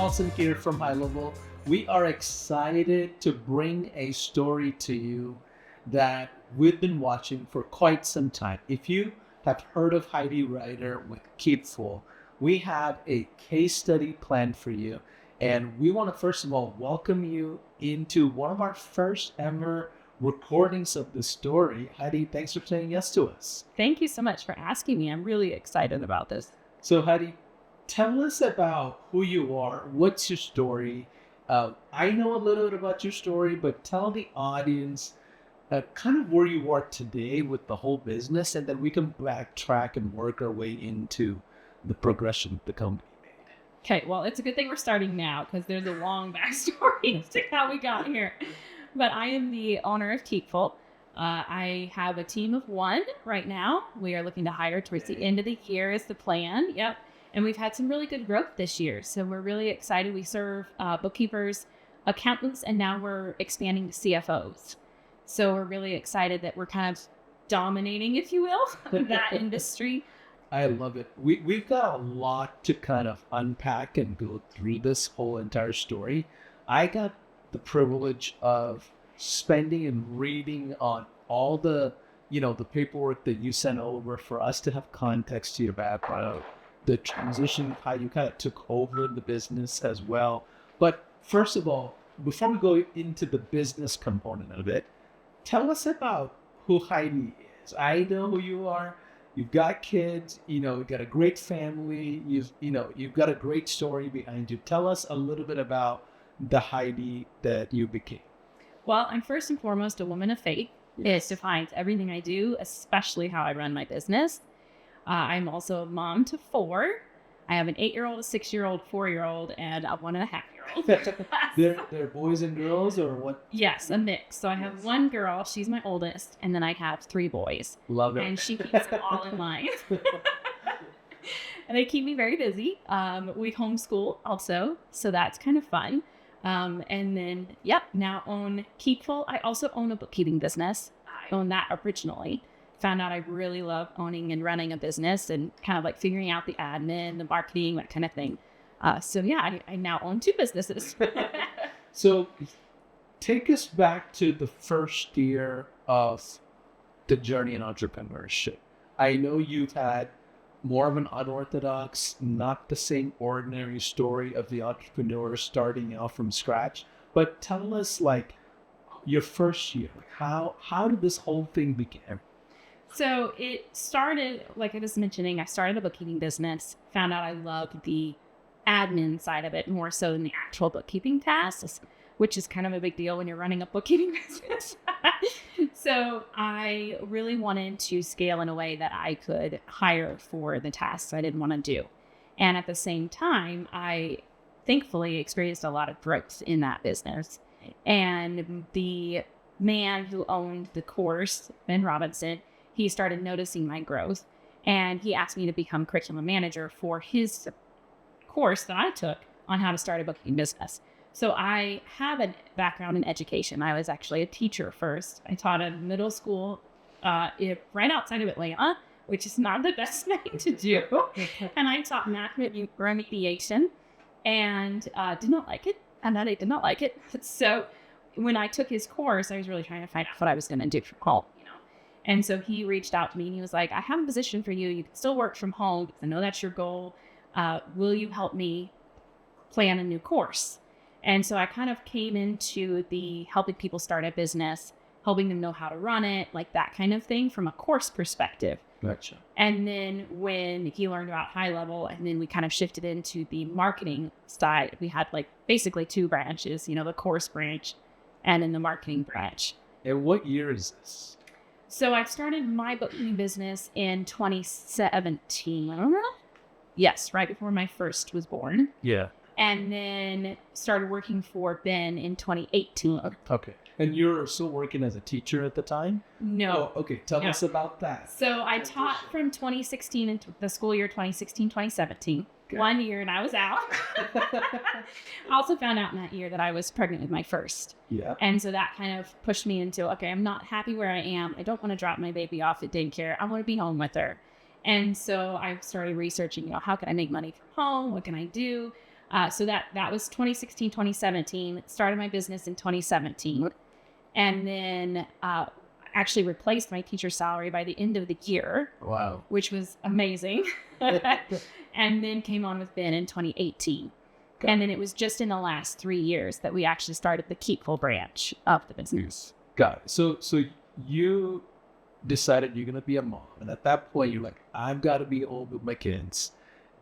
Nelson here from HighLevel. We are excited to bring a story to you that we've been watching for quite some time. If you have heard of Heidi Ryder with Keepful, we have a case study planned for you. And we want to first of all welcome you into one of our first ever recordings of the story. Heidi, thanks for saying yes to us. Thank you so much for asking me. I'm really excited about this. So Heidi, tell us about who you are. What's your story? I know a little bit about your story, but tell the audience kind of where you are today with the whole business, and then we can backtrack and work our way into the progression the company made. Okay, well, it's a good thing we're starting now because there's a long backstory to how we got here. But I am the owner of Keepful. I have a team of 1 right now. We are looking to hire towards the end of the year is the plan. Yep. And we've had some really good growth this year. So we're really excited. We serve bookkeepers, accountants, and now we're expanding to CFOs. So we're really excited that we're kind of dominating, if you will, that industry. I love it. We've got a lot to kind of unpack and go through this whole entire story. I got the privilege of spending and reading on all the paperwork that you sent over for us to have context to your background, the transition, how you kind of took over the business as well. But first of all, before we go into the business component of it, tell us about who Heidi is. I know who you are. You've got kids, you've got a great family, you've got a great story behind you. Tell us a little bit about the Heidi that you became. Well, I'm first and foremost a woman of faith. It defines everything I do, especially how I run my business. I'm also a mom to 4. I have an 8-year-old, a 6-year-old, 4-year-old, and a 1.5-year-old. They're boys and girls, or what? Yes, a mix. So I have 1 girl, she's my oldest, and then I have 3 boys. Love it. And she keeps them all in line. And they keep me very busy. We homeschool also, so that's kind of fun. And then, now own Keepful. I also own a bookkeeping business. I owned that originally. Found out I really love owning and running a business and kind of like figuring out the admin, the marketing, that kind of thing. I now own 2 businesses. So take us back to the first year of the journey in entrepreneurship. I know you've had more of an unorthodox, not the same ordinary story of the entrepreneur starting out from scratch. But tell us, your first year, how did this whole thing begin? So it started, like I was mentioning, I started a bookkeeping business, found out I loved the admin side of it more so than the actual bookkeeping tasks, which is kind of a big deal when you're running a bookkeeping business. So I really wanted to scale in a way that I could hire for the tasks I didn't want to do. And at the same time, I thankfully experienced a lot of growth in that business. And the man who owned the course, Ben Robinson, he started noticing my growth, and he asked me to become curriculum manager for his course that I took on how to start a bookkeeping business. So I have a background in education. I was actually a teacher first. I taught at middle school right outside of Atlanta, which is not the best thing to do. And I taught math remediation and did not like it. And then I did not like it. So when I took his course, I was really trying to find out what I was going to do from home. And so he reached out to me and he was like, I have a position for you. You can still work from home. I know that's your goal. Will you help me plan a new course? And so I kind of came into the helping people start a business, helping them know how to run it, like that kind of thing from a course perspective. Gotcha. And then when he learned about HighLevel, and then we kind of shifted into the marketing side, we had basically 2 branches, the course branch and then the marketing branch. And what year is this? So I started my bookkeeping business in 2017. Yes, right before my first was born. Yeah. And then started working for Ben in 2018. Okay. And you're still working as a teacher at the time? No. Oh, okay. Tell us about that. So I taught from 2016 into the school year 2016, 2017. Okay. 1 year and I was out. I also found out in that year that I was pregnant with my first. Yeah. And so that kind of pushed me into, okay, I'm not happy where I am. I don't want to drop my baby off at daycare. I want to be home with her. And so I started researching, how can I make money from home? What can I do? So that was 2016, 2017. Started my business in 2017. And then actually replaced my teacher salary by the end of the year. Wow. Which was amazing. And then came on with Ben in 2018. Okay. And then it was just in the last 3 years that we actually started the Keepful branch of the business. Got it. So you decided you're going to be a mom. And at that point, you're like, I've got to be home with my kids.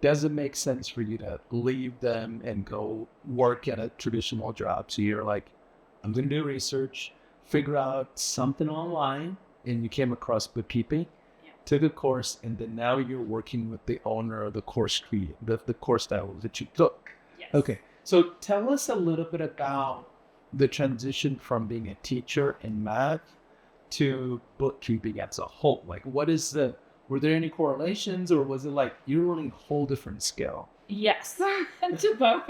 Does it make sense for you to leave them and go work at a traditional job? So you're like, I'm going to do research, figure out something online, and you came across bookkeeping, took a course, and then now you're working with the owner of the course the course that you took. Yes. Okay. So tell us a little bit about the transition from being a teacher in math to bookkeeping as a whole. Like, were there any correlations, or was it like you're learning a whole different skill? Yes, to both.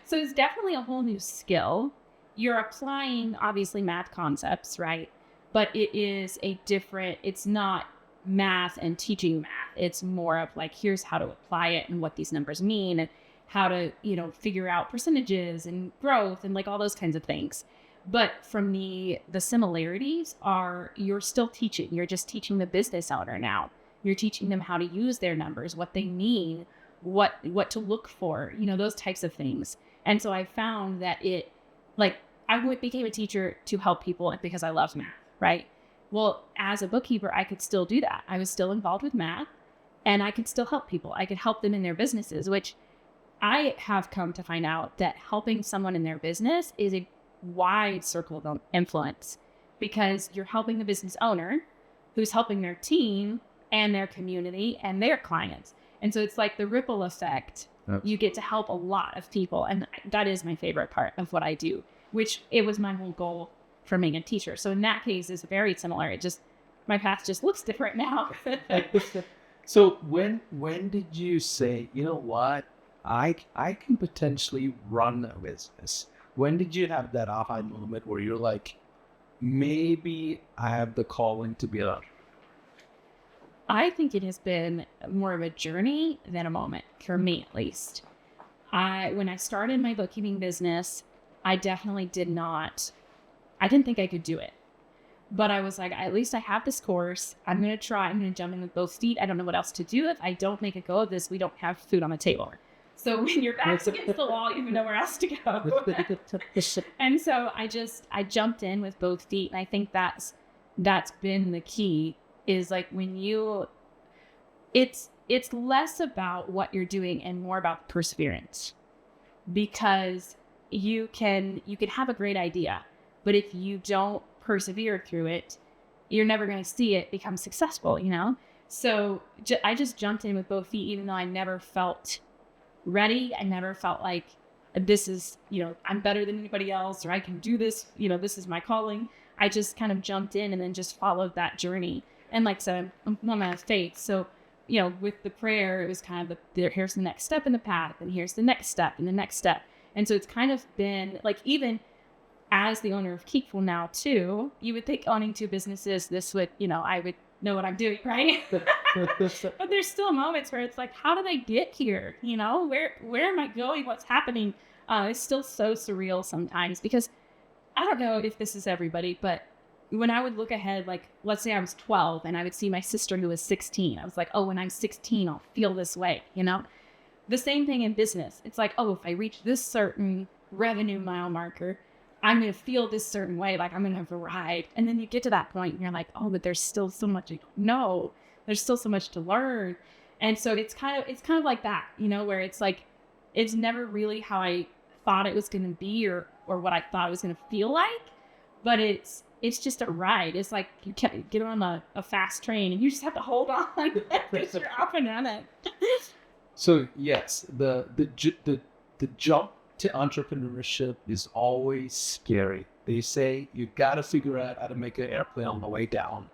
So it's definitely a whole new skill. You're applying, obviously, math concepts, right? But it's not math and teaching math. It's more of like, here's how to apply it and what these numbers mean and how to, figure out percentages and growth and like all those kinds of things. But from the similarities are you're still teaching. You're just teaching the business owner now. You're teaching them how to use their numbers, what they mean, what to look for, those types of things. And so I found that I became a teacher to help people because I love math, right? Well, as a bookkeeper, I could still do that. I was still involved with math and I could still help people. I could help them in their businesses, which I have come to find out that helping someone in their business is a wide circle of influence because you're helping the business owner who's helping their team and their community and their clients. And so it's like the ripple effect. Yep. You get to help a lot of people. And that is my favorite part of what I do, which it was my whole goal from being a teacher. So in that case, it's very similar. My path just looks different now. So when did you say, you know what, I can potentially run a business? When did you have that aha moment where you're like, maybe I have the calling to be an entrepreneur? I think it has been more of a journey than a moment, for me at least. When I started my bookkeeping business, I definitely I didn't think I could do it. But I was like, at least I have this course. I'm going to try. I'm going to jump in with both feet. I don't know what else to do. If I don't make a go of this, we don't have food on the table. So when your back's against the wall, you have nowhere else to go. And so I jumped in with both feet. And I think that's been the key is like it's less about what you're doing and more about perseverance, because you can have a great idea, but if you don't persevere through it, you're never going to see it become successful, So I just jumped in with both feet, even though I never felt ready. I never felt like this is, I'm better than anybody else, or I can do this, this is my calling. I just kind of jumped in and then just followed that journey. And like I said, I'm a woman of faith. So, with the prayer, it was kind of here's the next step in the path, and here's the next step and the next step. And so it's kind of been like, even as the owner of Keepful now too, you would think owning two businesses, this would, I would know what I'm doing, right? But there's still moments where it's like, how did I get here? Where am I going? What's happening? It's still so surreal sometimes, because I don't know if this is everybody, but when I would look ahead, like, let's say I was 12 and I would see my sister who was 16. I was like, oh, when I'm 16, I'll feel this way, The same thing in business. It's like, oh, if I reach this certain revenue mile marker, I'm going to feel this certain way, like I'm going to have arrived. And then you get to that point and you're like, oh, but there's still so much I don't know. There's still so much to learn. And so it's kind of like that, where it's like, it's never really how I thought it was going to be or what I thought it was going to feel like, but it's just a ride. It's like you can't get on a fast train and you just have to hold on because you're off and running. So yes, the jump to entrepreneurship is always scary. They say you got to figure out how to make an airplane on the way down.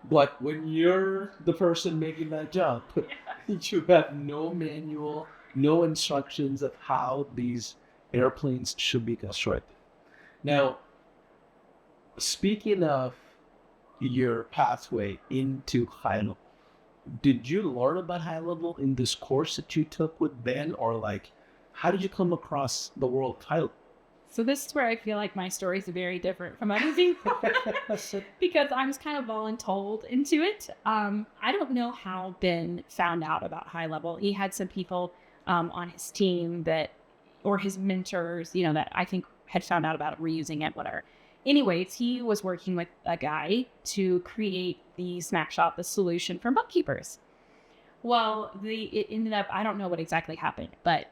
But when you're the person making that jump, you have no manual, no instructions of how these airplanes should be constructed. Now, speaking of your pathway into HighLevel, did you learn about HighLevel in this course that you took with Ben, or like, how did you come across the world of HighLevel? So this is where I feel like my story is very different from other people because I was kind of voluntold into it. I don't know how Ben found out about HighLevel. He had some people on his team or his mentors, that I think had found out about it, were using it, whatever. Anyways, he was working with a guy to create the the solution for bookkeepers. Well, it ended up, I don't know what exactly happened, but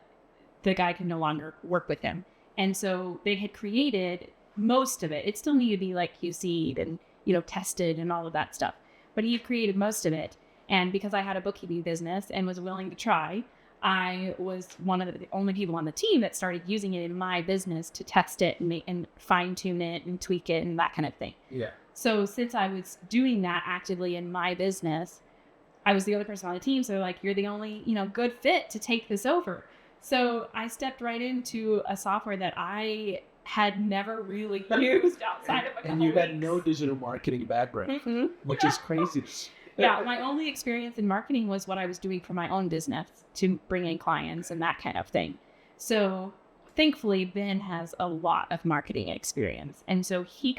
the guy could no longer work with him. And so they had created most of it. It still needed to be like QC'd and, tested and all of that stuff. But he had created most of it. And because I had a bookkeeping business and was willing to try, I was one of the only people on the team that started using it in my business to test it and fine tune it and tweak it and that kind of thing. Yeah. So since I was doing that actively in my business, I was the other person on the team. So they're like, you're the only, good fit to take this over. So I stepped right into a software that I had never really used outside of a couple And you had weeks. no digital marketing background, Mm-hmm. which is crazy. Yeah, my only experience in marketing was what I was doing for my own business to bring in clients and that kind of thing. So thankfully, Ben has a lot of marketing experience. And so he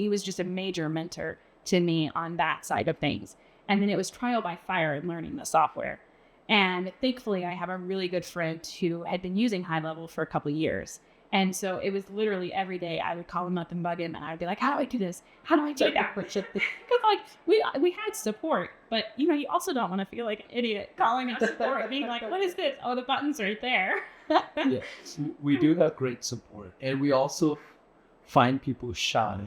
was just a major mentor to me on that side of things. And then it was trial by fire in learning the software. And thankfully, I have a really good friend who had been using HighLevel for a couple of years. And so it was literally every day I would call him up and bug him, and I'd be like, how do I do this? How do I do that? Because we had support, but you also don't want to feel like an idiot calling up support, being like, what is this? Oh, the button's right there. Yes, we do have great support, and we also find people shy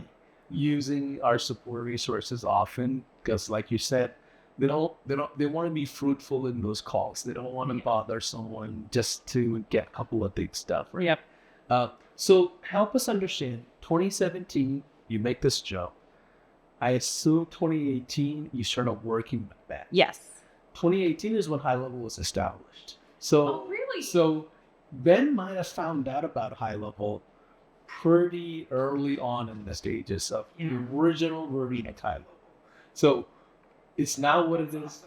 using our support resources often because, like you said, they want to be fruitful in those calls. They don't want to bother someone just to get a couple of things stuff. Right? Yep. So help us understand. 2017, you make this jump. I assume 2018 you started working with that. Yes. 2018 is when HighLevel was established. So, Oh, really? So Ben might have found out about HighLevel pretty early on in the stages of the original version of HighLevel. So it's now what it is.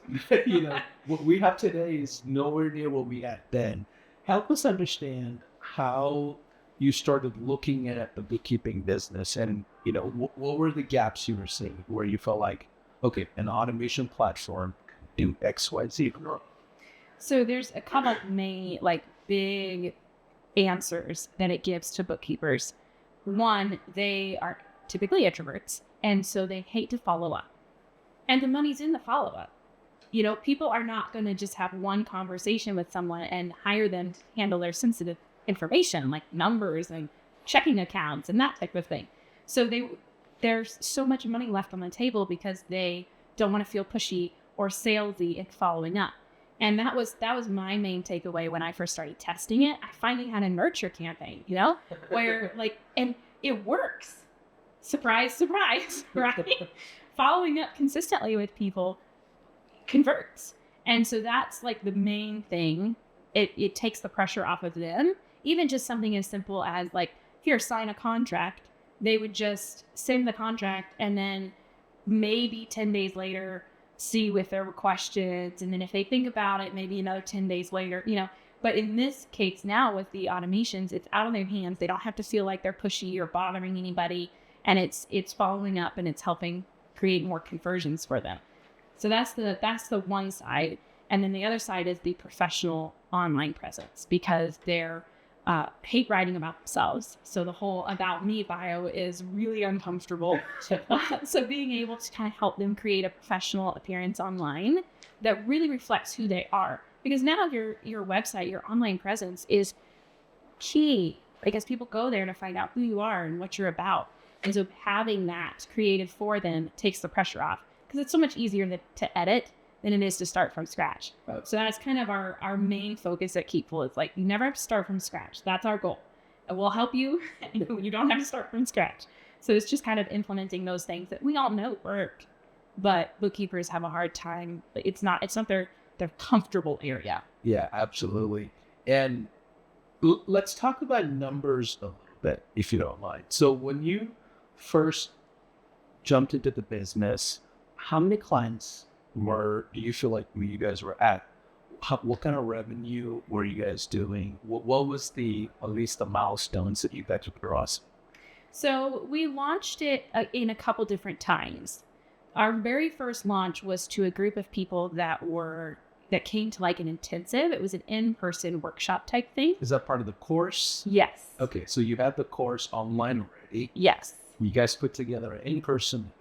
What we have today is nowhere near what we had then. Help us understand how you started looking at the bookkeeping business and, what were the gaps you were seeing where you felt like, okay, an automation platform can do X, Y, Z. So there's a couple of main, big answers that it gives to bookkeepers. One, they are typically introverts, and so they hate to follow up. And the money's in the follow-up. People are not going to just have one conversation with someone and hire them to handle their sensitive information, like numbers and checking accounts and that type of thing. So there's so much money left on the table because they don't want to feel pushy or salesy in following up. And that was my main takeaway when I first started testing it. I finally had a nurture campaign, where and it works. Surprise, surprise, right? Following up consistently with people converts. And so that's the main thing. It takes the pressure off of them. Even just something as simple as here, sign a contract. They would just send the contract and then maybe 10 days later, see if there were questions. And then if they think about it, maybe another 10 days later, But in this case now with the automations, it's out of their hands. They don't have to feel like they're pushy or bothering anybody. And it's following up and it's helping create more conversions for them. So that's the one side. And then the other side is the professional online presence because they're hate writing about themselves. So the whole about me bio is really uncomfortable. So being able to kind of help them create a professional appearance online that really reflects who they are. Because now your website, your online presence is key because people go there to find out who you are and what you're about. And so having that created for them takes the pressure off because it's so much easier to edit than it is to start from scratch. So that's kind of our main focus at Keepful. It's you never have to start from scratch. That's our goal. And we'll help you. You don't have to start from scratch. So it's just kind of implementing those things that we all know work, but bookkeepers have a hard time. It's not their comfortable area. Yeah, absolutely. And let's talk about numbers a little bit, if you don't mind. So when you first jumped into the business, how many clients do you feel like you guys were at? what kind of revenue were you guys doing? What was at least the milestones that you guys would cross? So we launched it in a couple different times. Our very first launch was to a group of people that came to like an intensive. It was an in-person workshop type thing. Is that part of the course? Yes. Okay, so you had the course online already. Yes. You guys put together an in-person event.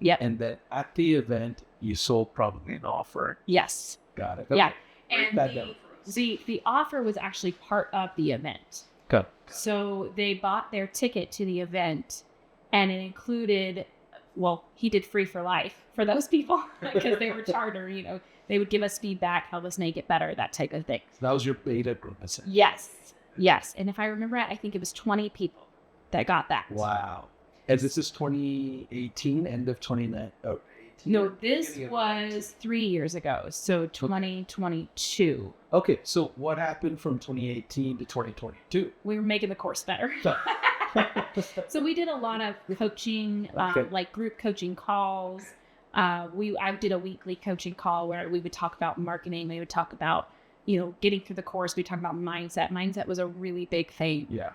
Yep. And then at the event, you sold probably an offer. Yes. Got it. Yeah. Okay. Break And that down for us. the offer was actually part of the event. Okay. So they bought their ticket to the event, and it included, well, he did free for life for those people because they were charter, they would give us feedback, help us make it better, that type of thing. That was your beta group, essentially. Yes. Yes. And if I remember right, I think it was 20 people that got that. Wow. And this is 2018, end of 2019. Oh, 18. No, this was 3 years ago. So 2022. Okay, so what happened from 2018 to 2022? We were making the course better. So we did a lot of coaching, Okay. like group coaching calls. I did a weekly coaching call where we would talk about marketing. We would talk about, getting through the course. We talked about mindset. Mindset was a really big thing. Yeah.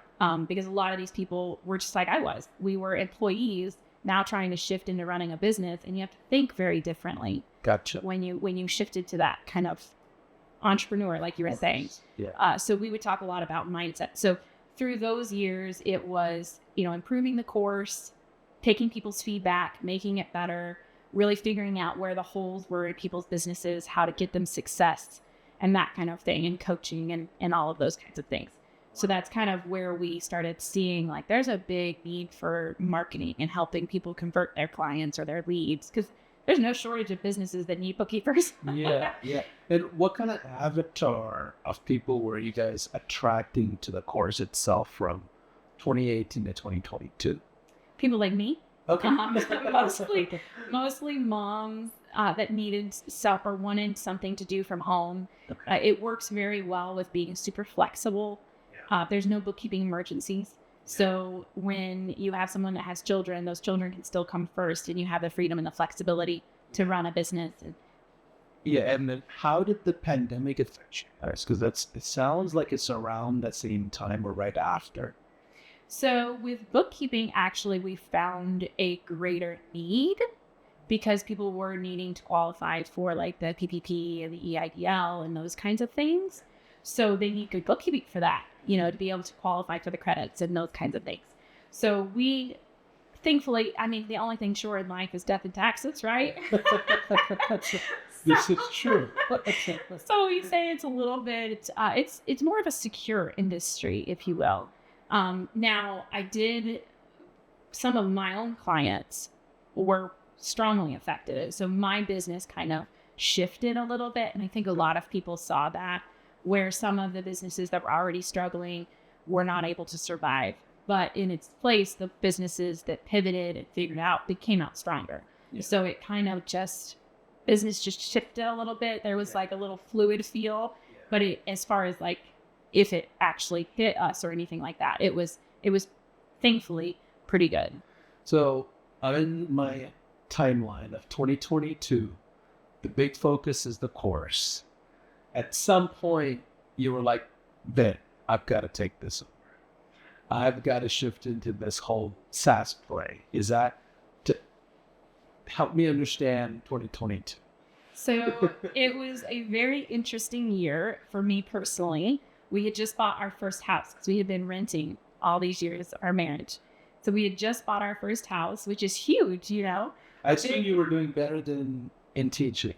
Because a lot of these people were just like I was. We were employees now trying to shift into running a business, and you have to think very differently Gotcha. when you shifted to that kind of entrepreneur, like you were saying. Yeah. So we would talk a lot about mindset. So through those years, it was, improving the course, taking people's feedback, making it better, really figuring out where the holes were in people's businesses, how to get them success and that kind of thing, and coaching and all of those kinds of things. So that's kind of where we started seeing like there's a big need for marketing and helping people convert their clients or their leads, because there's no shortage of businesses that need bookkeepers. Yeah. And what kind of avatar of people were you guys attracting to the course itself from 2018 to 2022? People like me. Okay. Mostly moms that needed stuff or wanted something to do from home. Okay. It works very well with being super flexible. There's no bookkeeping emergencies. So when you have someone that has children, those children can still come first, and you have the freedom and the flexibility to run a business. Yeah, and then how did the pandemic affect you guys? Because it sounds like it's around that same time or right after. So with bookkeeping, actually, we found a greater need because people were needing to qualify for like the PPP and the EIDL and those kinds of things. So they need good bookkeeping for that, to be able to qualify for the credits and those kinds of things. So we, thankfully, the only thing sure in life is death and taxes, right? This is true. So we say it's a little bit, it's more of a secure industry, if you will. Now, some of my own clients were strongly affected. So my business kind of shifted a little bit. And I think a lot of people saw that, where some of the businesses that were already struggling were not able to survive. But in its place, the businesses that pivoted and figured out, they came out stronger. Yeah. So it kind of business just shifted a little bit. There was like a little fluid feel, but as far as like, if it actually hit us or anything like that, it was thankfully pretty good. So on my timeline of 2022, the big focus is the course. At some point, you were like, Ben, I've got to take this over. I've got to shift into this whole SaaS play. Is that to help me understand 2022? So it was a very interesting year for me personally. We had just bought our first house because we had been renting all these years of our marriage. So we had just bought our first house, which is huge, I see you were doing better than in teaching.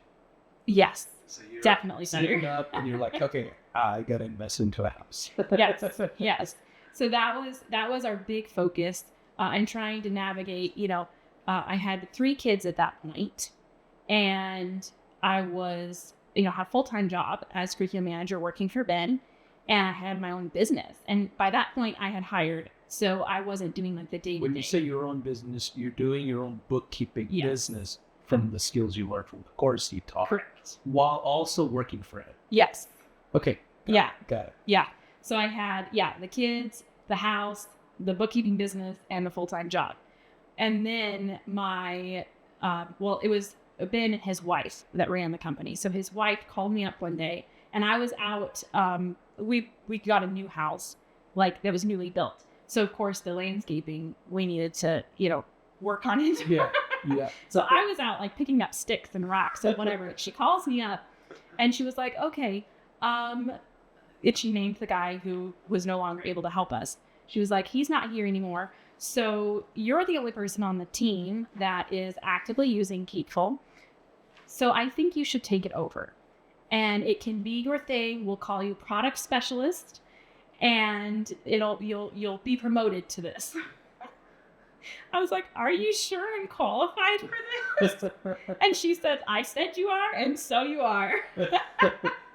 Yes, So you're definitely sitting better. up and you're like, okay, I got to invest into a house. Yes. So that was our big focus, and trying to navigate, I had 3 kids at that point, and I was, had a full-time job as curriculum manager working for Ben. And I had my own business. And by that point, I had hired. So I wasn't doing like the day-to-day. When you say your own business, you're doing your own bookkeeping business from the skills you learned from the course you taught. Correct. While also working for it. Yes. Okay. Got it. Yeah. So I had, the kids, the house, the bookkeeping business, and the full-time job. And then it was Ben and his wife that ran the company. So his wife called me up one day And I was out, we got a new house, like that was newly built. So of course the landscaping, we needed to, work on it. Yeah. Yeah. So I was out like picking up sticks and rocks and whatever. She calls me up and she was like, okay, she named the guy who was no longer able to help us. She was like, he's not here anymore. So you're the only person on the team that is actively using Keepful. So I think you should take it over. And it can be your thing. We'll call you product specialist, and you'll be promoted to this. I was like, are you sure I'm qualified for this? And she said, I said you are, and so you are.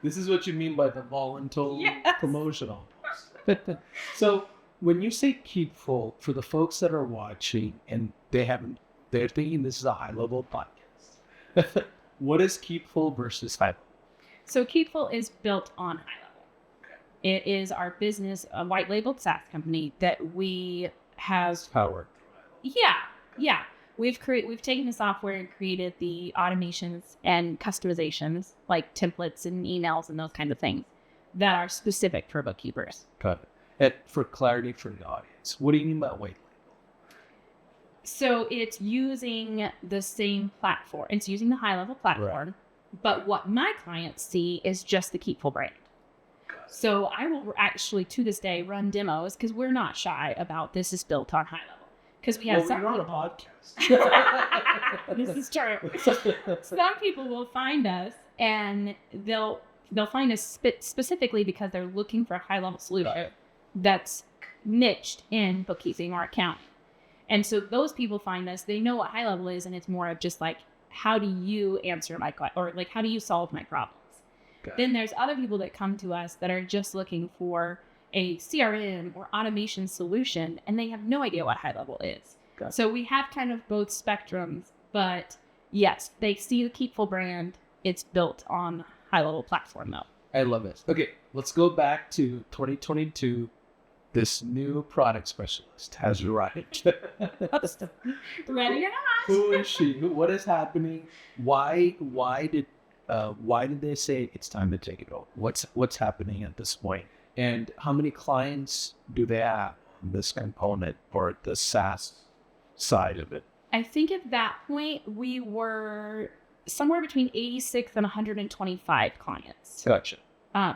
This is what you mean by the voluntary Yes. promotional. So when you say Keepful, for the folks that are watching and they're thinking this is a high-level podcast. What is Keepful versus HighLevel? So Keepful is built on HighLevel. It is our business, a white labeled SaaS company that we have. Power. Yeah. We've taken the software and created the automations and customizations like templates and emails and those kind of things that are specific for bookkeepers. Got it. And for clarity for the audience, what do you mean by white label? So it's using the same platform. It's using the HighLevel platform. Right. But what my clients see is just the Keepful brand. So I will actually, to this day, run demos because we're not shy about this is built on HighLevel. Because we have you're on a podcast. This is true. Some people will find us and they'll find us specifically because they're looking for a high-level solution that's niched in bookkeeping or accounting. And so those people find us, they know what HighLevel is, and it's more of just like, how do you answer my question, or like, how do you solve my problems? Then there's other people that come to us that are just looking for a CRM or automation solution, and they have no idea what HighLevel is. So we have kind of both spectrums, but yes, they see the Keepful brand. It's built on HighLevel platform though. I love it. Okay, let's go back to 2022. This new product specialist has arrived. Ready or not? Who is she? What is happening? Why did they say it's time to take it over? What's happening at this point? And how many clients do they have on this component or the SaaS side of it? I think at that point we were somewhere between 86 and 125 clients. Gotcha.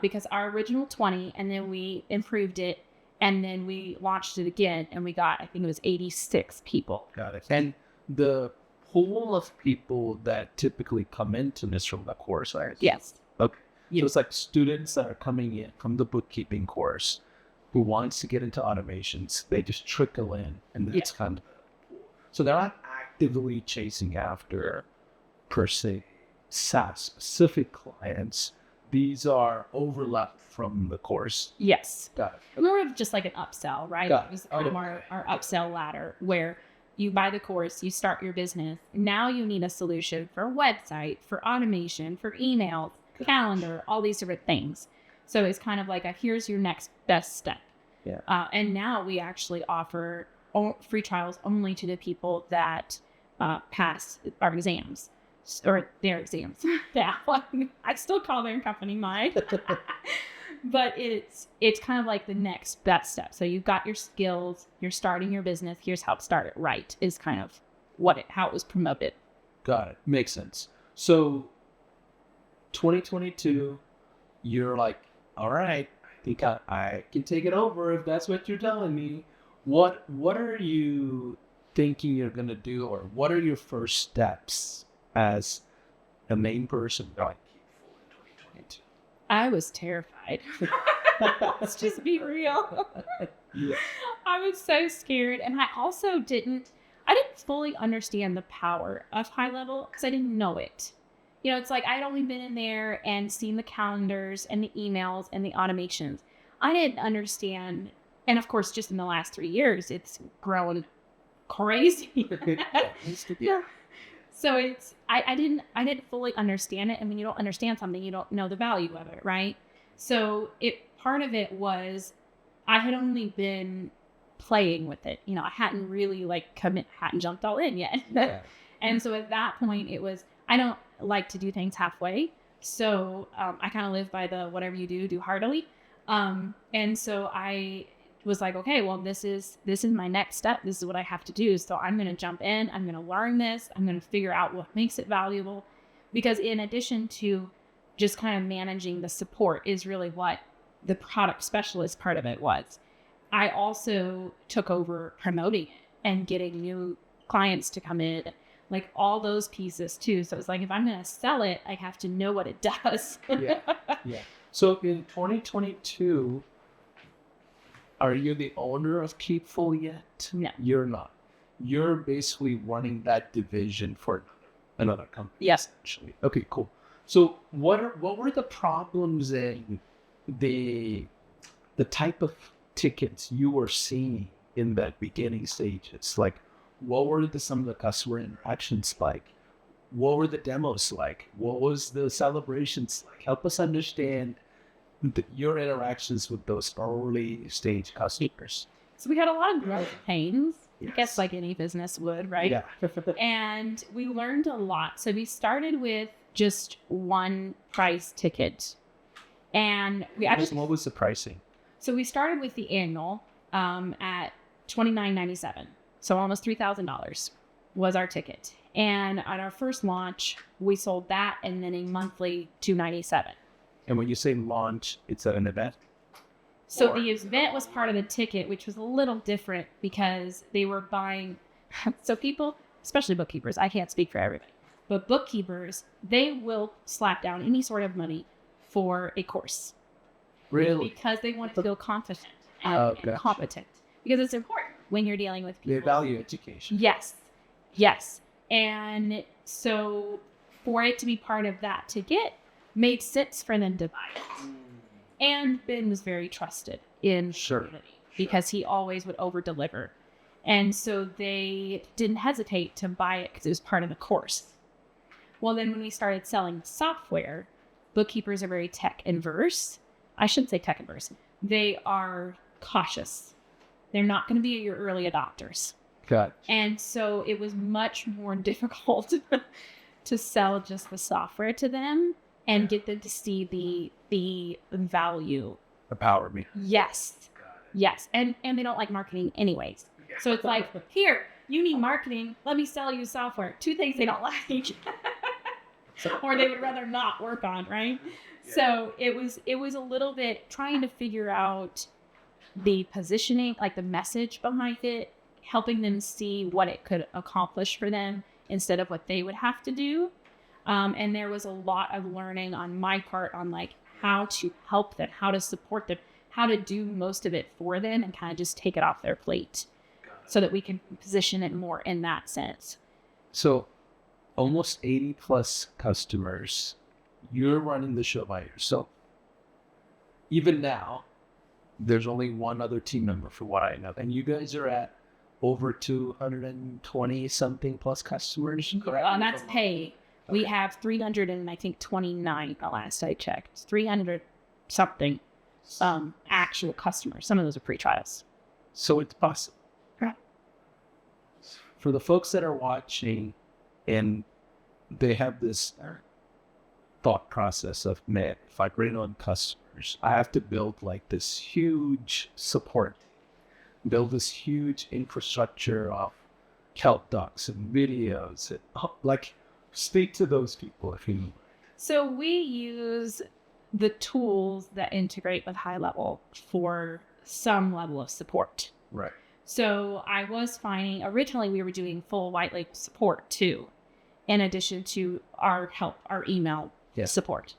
Because our original 20, and then we improved it, and then we launched it again, and we got, I think it was 86 people. Got it. And the pool of people that typically come into this from the course, right? Yes. Okay. Yes. So it's like students that are coming in from the bookkeeping course who wants to get into automations. They just trickle in, and that's kind of so they're not actively chasing after, per se, SaaS specific clients. These are overlap from the course. Yes. Got it. More of just like an upsell, right? Got it. It was kind of our upsell ladder where you buy the course, you start your business. Now you need a solution for website, for automation, for emails, calendar, all these different things. So it's kind of like here's your next best step. Yeah. And now we actually offer free trials only to the people that pass our exams. Or their exams. Yeah, I still call their company mine. But it's kind of like the next best step. So you've got your skills, you're starting your business, here's how to start it right, is kind of how it was promoted. Got it. Makes sense. So 2022, you're like, all right, I think I can take it over if that's what you're telling me. What are you thinking you're going to do, or what are your first steps as a main person going Keepful in 2022? I was terrified. Let's just be real. Yeah. I was so scared. And I also didn't fully understand the power of HighLevel because I didn't know it. It's like I'd only been in there and seen the calendars and the emails and the automations. I didn't understand. And of course, just in the last 3 years, it's grown crazy. Yeah. So I didn't fully understand it. And when you don't understand something, you don't know the value of it, right? So part of it was I had only been playing with it. I hadn't really hadn't jumped all in yet. Yeah. And so at that point it was, I don't like to do things halfway. So I kind of live by the whatever you do heartily. And so I was like, okay, well, this is my next step. This is what I have to do. So I'm going to jump in. I'm going to learn this. I'm going to figure out what makes it valuable. Because in addition to just kind of managing the support is really what the product specialist part of it was. I also took over promoting it and getting new clients to come in, like all those pieces too. So it's like, if I'm going to sell it, I have to know what it does. Yeah. So in 2022, are you the owner of Keepful yet? No. You're not. You're basically running that division for another company. Yes. Essentially. Okay, cool. So what were the problems and the type of tickets you were seeing in that beginning stages? Like, what were some of the customer interactions like? What were the demos like? What was the celebrations like? Help us understand your interactions with those early stage customers. So we had a lot of growth pains, Yes. I guess, like any business would, right? Yeah. And we learned a lot. So we started with just one price ticket. And we actually, What was the pricing? so we started with the annual at $29.97. So almost $3,000 was our ticket. And on our first launch, we sold that and then a monthly $297. And when you say launch, it's an event? So the event was part of the ticket, which was a little different because they were buying. So people, especially bookkeepers, I can't speak for everybody, but bookkeepers, they will slap down any sort of money for a course. Really? Because they want to feel confident and, Gotcha. and competent. Because it's important when you're dealing with people. They value education. Yes. And so for it to be part of that ticket made sense for them to buy it. And Ben was very trusted in the community because he always would over deliver. And so they didn't hesitate to buy it because it was part of the course. Well, then when we started selling software, bookkeepers are very tech averse. I shouldn't say tech averse. They are cautious. They're not going to be your early adopters. Got it. And so it was much more difficult to sell just the software to them and get them to see the value. The power of me. Yes. And they don't like marketing anyways. So it's like, here, you need marketing. Let me sell you software. Two things they don't like. Or they would rather not work on, right? Yeah. So it was a little bit trying to figure out the positioning, like the message behind it, helping them see what it could accomplish for them instead of what they would have to do. And there was a lot of learning on my part on like how to help them, how to support them, how to do most of it for them and kind of just take it off their plate so that we can position it more in that sense. So almost 80 plus customers, you're running the show by yourself. Even now, there's only one other team member for what I know. And you guys are at over 220 something plus customers, correct? And that's pay. Okay. We have 329 the last I checked. 300 something actual customers. Some of those are pre-trials. So it's possible. Right. For the folks that are watching and they have this thought process of, man, if I bring on customers, I have to build like this huge support, build this huge infrastructure of help docs and videos, and like speak to those people if you know. So we use the tools that integrate with HighLevel for some level of support. Right. So I was finding, originally we were doing full white label support too, in addition to our email support.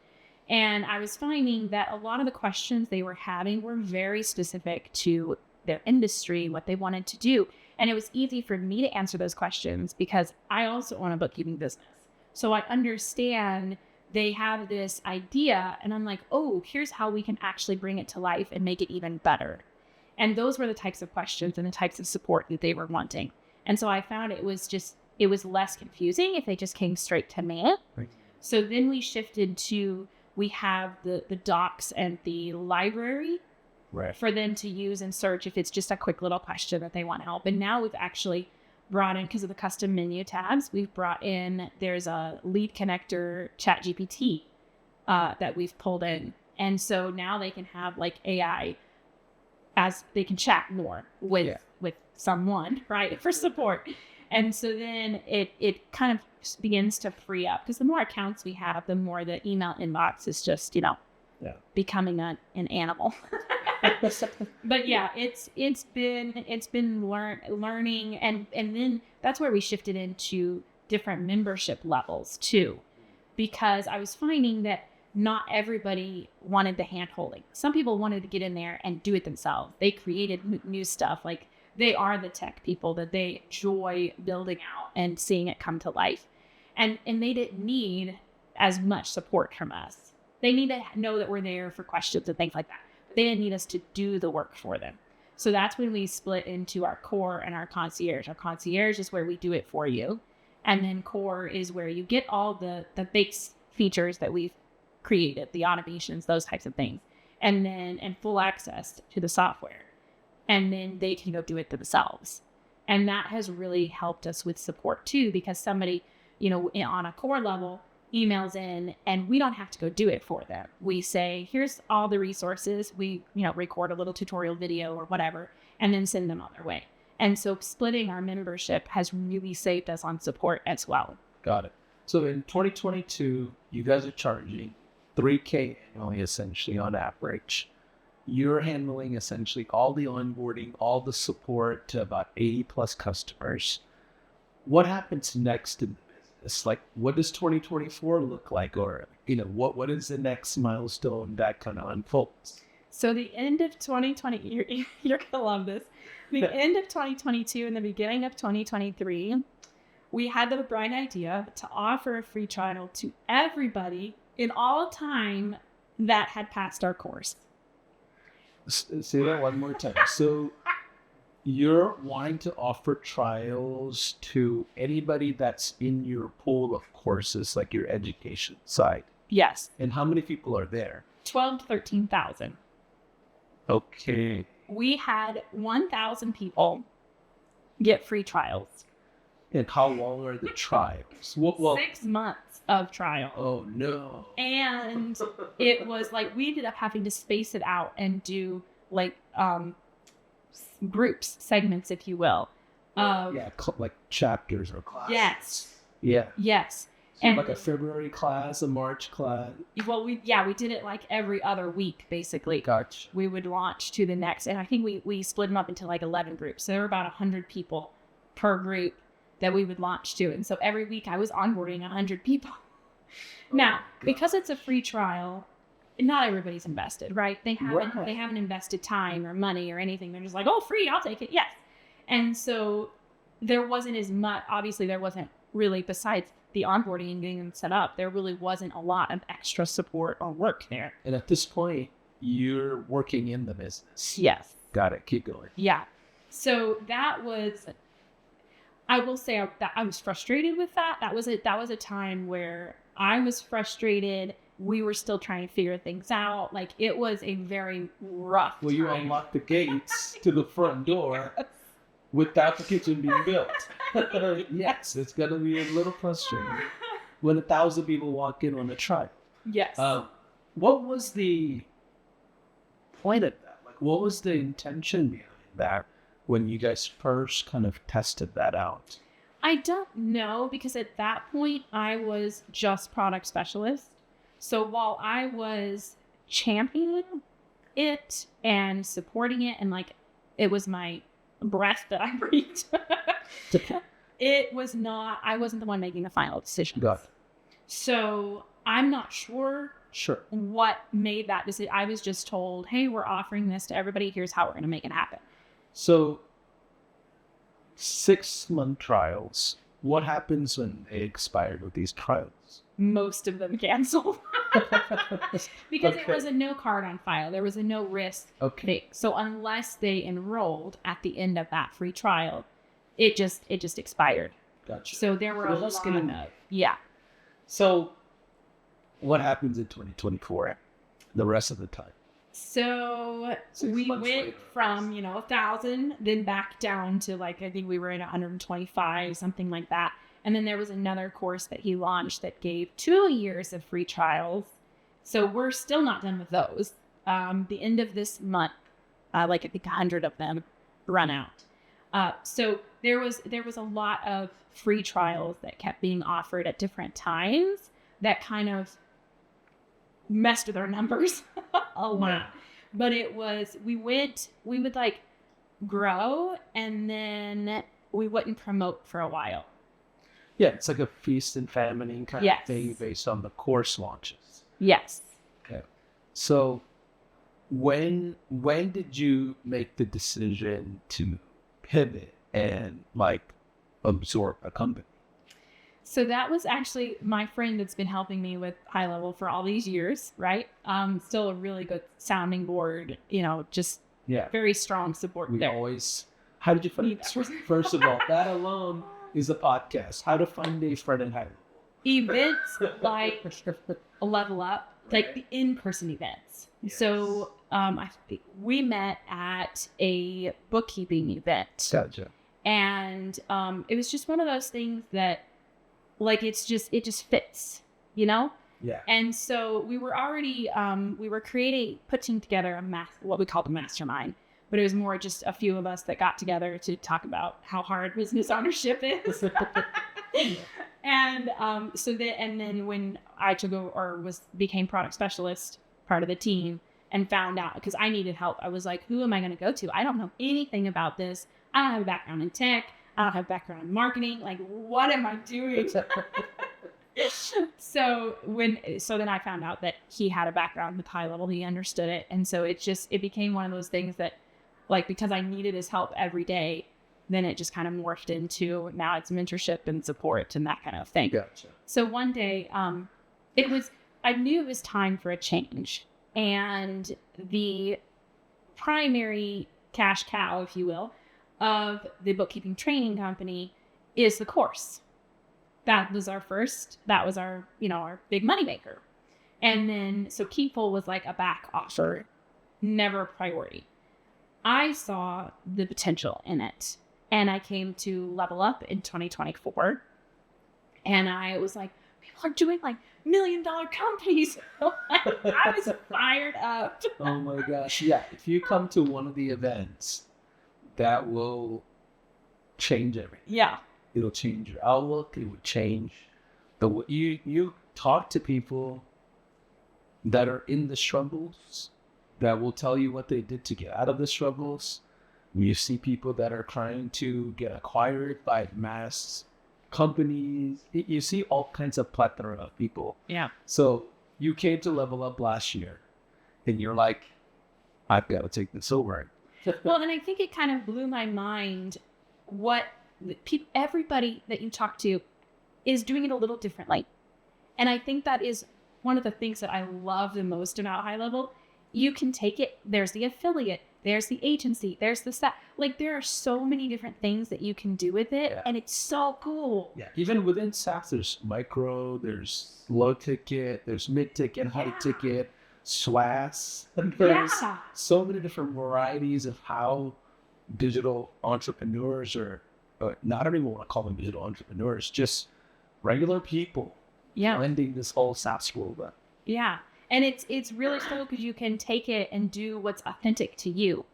And I was finding that a lot of the questions they were having were very specific to their industry, what they wanted to do. And it was easy for me to answer those questions because I also own a bookkeeping business. So I understand they have this idea and I'm like, oh, here's how we can actually bring it to life and make it even better. And those were the types of questions and the types of support that they were wanting. And so I found it was less confusing if they just came straight to me. Right. So then we shifted to, we have the docs and the library for them to use and search if it's just a quick little question that they want help. And now we've actually brought in, because of the custom menu tabs, we've brought in, there's a lead connector ChatGPT that we've pulled in. And so now they can have like AI as they can chat more with someone, right, for support. And so then it kind of begins to free up, because the more accounts we have, the more the email inbox is just, becoming an animal. But yeah, it's been learning, and then that's where we shifted into different membership levels too, because I was finding that not everybody wanted the hand holding. Some people wanted to get in there and do it themselves. They created new stuff. Like, they are the tech people that they enjoy building out and seeing it come to life. And they didn't need as much support from us. They need to know that we're there for questions and things like that. But they didn't need us to do the work for them. So that's when we split into our core and our concierge. Our concierge is where we do it for you. And then core is where you get all the base features that we've created, the automations, those types of things, and full access to the software, and then they can go do it themselves. And that has really helped us with support too, because somebody, on a core level emails in and we don't have to go do it for them. We say, here's all the resources. We, record a little tutorial video or whatever, and then send them on their way. And so splitting our membership has really saved us on support as well. Got it. So in 2022, you guys are charging $3,000 annually, essentially, on average. You're handling essentially all the onboarding, all the support to about 80 plus customers. What happens next in the business? Like, what does 2024 look like? Or, what is the next milestone that kind of unfolds? So the end of 2020, you're going to love this. The end of 2022 and the beginning of 2023, we had the bright idea to offer a free trial to everybody in all time that had passed our course. Say that one more time. So you're wanting to offer trials to anybody that's in your pool of courses, like your education side? Yes. And how many people are there? 12 to 13,000. Okay. We had 1,000 people get free trials. And how long are the trials? 6 months of trial. Oh, no. And it was like, we ended up having to space it out and do like groups, segments, if you will. Like chapters or classes. Yes. Yeah. Yes. So and like a February class, a March class. Well, we did it like every other week, basically. Gotcha. We would launch to the next, and I think we split them up into like 11 groups. So there were about 100 people per group that we would launch to. And so every week I was onboarding 100 people. Now, because it's a free trial, not everybody's invested, right? They haven't invested time or money or anything. They're just like, oh, free, I'll take it. Yes. And so there wasn't as much, obviously there wasn't really, besides the onboarding and getting them set up, there really wasn't a lot of extra support or work there. And at this point, you're working in the business. Yes. Got it. Keep going. Yeah. So that was, I will say that I was frustrated with that. That was a time where I was frustrated. We were still trying to figure things out. Like, it was a very rough time. You unlocked the gates to the front door without the kitchen being built. Yes, it's going to be a little frustrating when 1,000 people walk in on a trial. Yes. What was the point of that? Like, what was the intention behind that when you guys first kind of tested that out? I don't know, because at that point I was just product specialist. So while I was championing it and supporting it, and like it was my breath that I breathed, I wasn't the one making the final decision. Got it. So I'm not sure what made that decision. I was just told, hey, we're offering this to everybody. Here's how we're going to make it happen. So 6-month trials, what happens when they expired with these trials? Most of them canceled. Because there was a no card on file. There was a no risk thing. So unless they enrolled at the end of that free trial, it just expired. Gotcha. So there were a lot of, yeah. So what happens in 2024, the rest of the time? So we went from, 1,000, then back down to like, I think we were at 125, something like that. And then there was another course that he launched that gave 2 years of free trials So we're still not done with those. The end of this month, like I think 100 of them run out. So there was a lot of free trials that kept being offered at different times that kind of messed with our numbers a lot. But it was, we would like grow and then we wouldn't promote for a while. Yeah, it's like a feast and famine kind Yes. of thing based on the course launches. Yes. Okay. So when did you make the decision to pivot and like absorb a company? So that was actually my friend that's been helping me with HighLevel for all these years, right? Still a really good sounding board, just Yeah. very strong support We there. always, how did you find Need this? First of all, that alone is a podcast. How to find a friend in HighLevel. Events like Level Up, like the in-person events. Yes. So I think we met at a bookkeeping event. Gotcha. And it was just one of those things that like it just fits, Yeah. And so we were already we were putting together what we called a mastermind, but it was more just a few of us that got together to talk about how hard business ownership is. And then when I became product specialist, part of the team, and found out, because I needed help, I was like, who am I going to go to? I don't know anything about this. I don't have a background in tech. I don't have a background in marketing. Like, what am I doing? So then I found out that he had a background with HighLevel. He understood it. And so it became one of those things that, like, because I needed his help every day, then it just kind of morphed into now it's mentorship and support and that kind of thing. Gotcha. So one day, I knew it was time for a change. And the primary cash cow, if you will, of the bookkeeping training company is the course. That was our our big moneymaker. And then, so Keepful was like a back offer, never a priority. I saw the potential in it. And I came to Level Up in 2024. And I was like, people are doing like $1 million companies. I was fired up. Oh my gosh. Yeah. If you come to one of the events, that will change everything. Yeah. It'll change your outlook. It would change the way you talk to people that are in the struggles that will tell you what they did to get out of the struggles. You see people that are trying to get acquired by mass companies. You see all kinds of plethora of people. Yeah. So you came to Level Up last year and you're like, I've got to take this over. Well, and I think it kind of blew my mind what everybody that you talk to is doing it a little differently. And I think that is one of the things that I love the most about HighLevel. You can take it, there's the affiliate, there's the agency, there's the staff. Like, there are so many different things that you can do with it, and it's so cool. Yeah, even within SaaS, there's micro, there's low ticket, there's mid ticket, high ticket, SWAS. There's so many different varieties of how digital entrepreneurs not even want to call them digital entrepreneurs, just regular people blending this whole SaaS world up. Yeah. And it's really cool because you can take it and do what's authentic to you.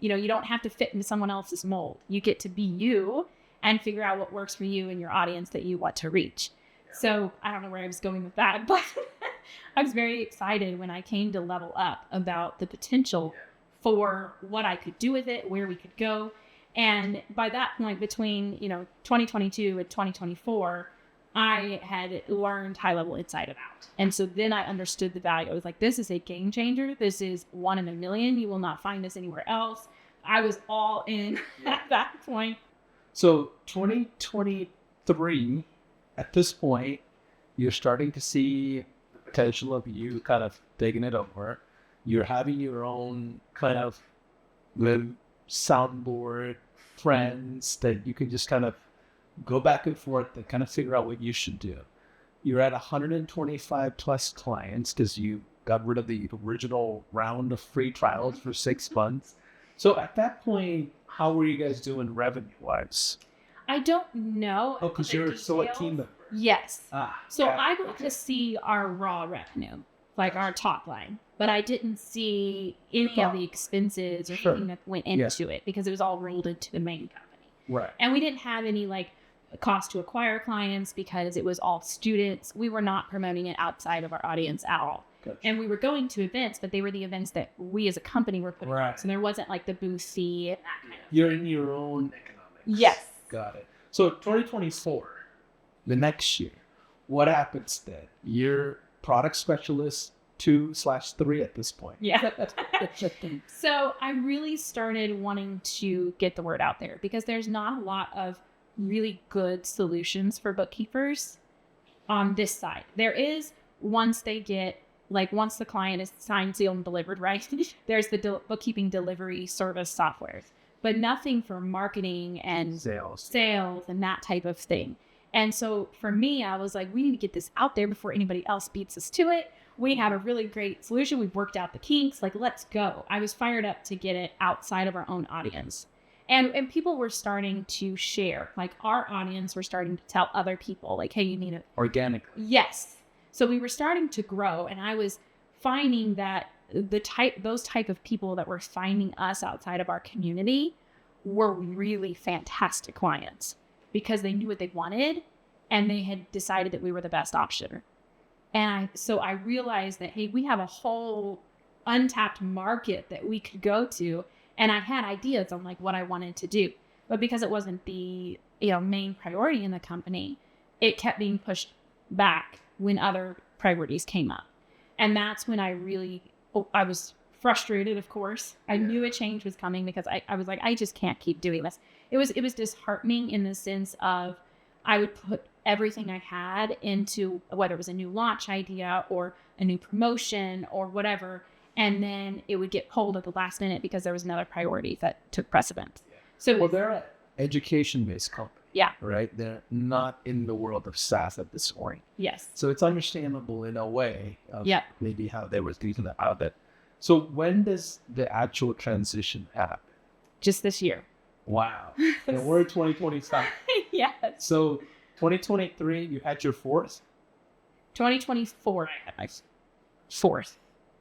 You don't have to fit into someone else's mold. You get to be you and figure out what works for you and your audience that you want to reach. So I don't know where I was going with that, but I was very excited when I came to Level Up about the potential for what I could do with it, where we could go. And by that point, between 2022 and 2024, I had learned HighLevel inside and out. And so then I understood the value. I was like, this is a game changer. This is 1 in a million. You will not find this anywhere else. I was all in at that point. So 2023, at this point, you're starting to see the potential of you kind of taking it over. You're having your own kind of little soundboard friends that you can just kind of go back and forth and kind of figure out what you should do. You're at 125 plus clients because you got rid of the original round of free trials for 6 months. So at that point, how were you guys doing revenue-wise? I don't know. Oh, because you're still a team member. Yes. Ah, so I got to see our raw revenue. like our top line, but I didn't see any of the expenses or anything that went into it because it was all rolled into the main company. Right. And we didn't have any like cost to acquire clients because it was all students. We were not promoting it outside of our audience at all. Gotcha. And we were going to events, but they were the events that we as a company were putting on. Right. So there wasn't like the booth fee and that kind of. You're in your own economics. Yes. Got it. So 2024, the next year, what happens then? You're product specialist 2/3 at this point. Yeah. So I really started wanting to get the word out there because there's not a lot of really good solutions for bookkeepers on this side. There is once they get, like once the client is signed, sealed, and delivered, right? There's the bookkeeping delivery service software, but nothing for marketing and Sales and that type of thing. And so for me, I was like, we need to get this out there before anybody else beats us to it. We have a really great solution. We've worked out the kinks. Like, let's go. I was fired up to get it outside of our own audience. And people were starting to share. Like, our audience were starting to tell other people, like, hey, you need it. organically. Yes. So we were starting to grow. And I was finding that those type of people that were finding us outside of our community were really fantastic clients because they knew what they wanted and they had decided that we were the best option. And so I realized that, hey, we have a whole untapped market that we could go to. And I had ideas on like what I wanted to do, but because it wasn't the main priority in the company, it kept being pushed back when other priorities came up. And that's when I was frustrated, of course. I knew a change was coming because I was like, I just can't keep doing this. It was disheartening in the sense of I would put everything I had into whether it was a new launch idea or a new promotion or whatever. And then it would get pulled at the last minute because there was another priority that took precedence. So, Well, they're an education-based company. Yeah. Right? They're not in the world of SaaS at this point. Yes. So it's understandable in a way of Yep. maybe how they were thinking about that. So when does the actual transition happen? Just this year. Wow. And we're 2025. Yes. So 2023, you had your fourth? 2024, I had my fourth.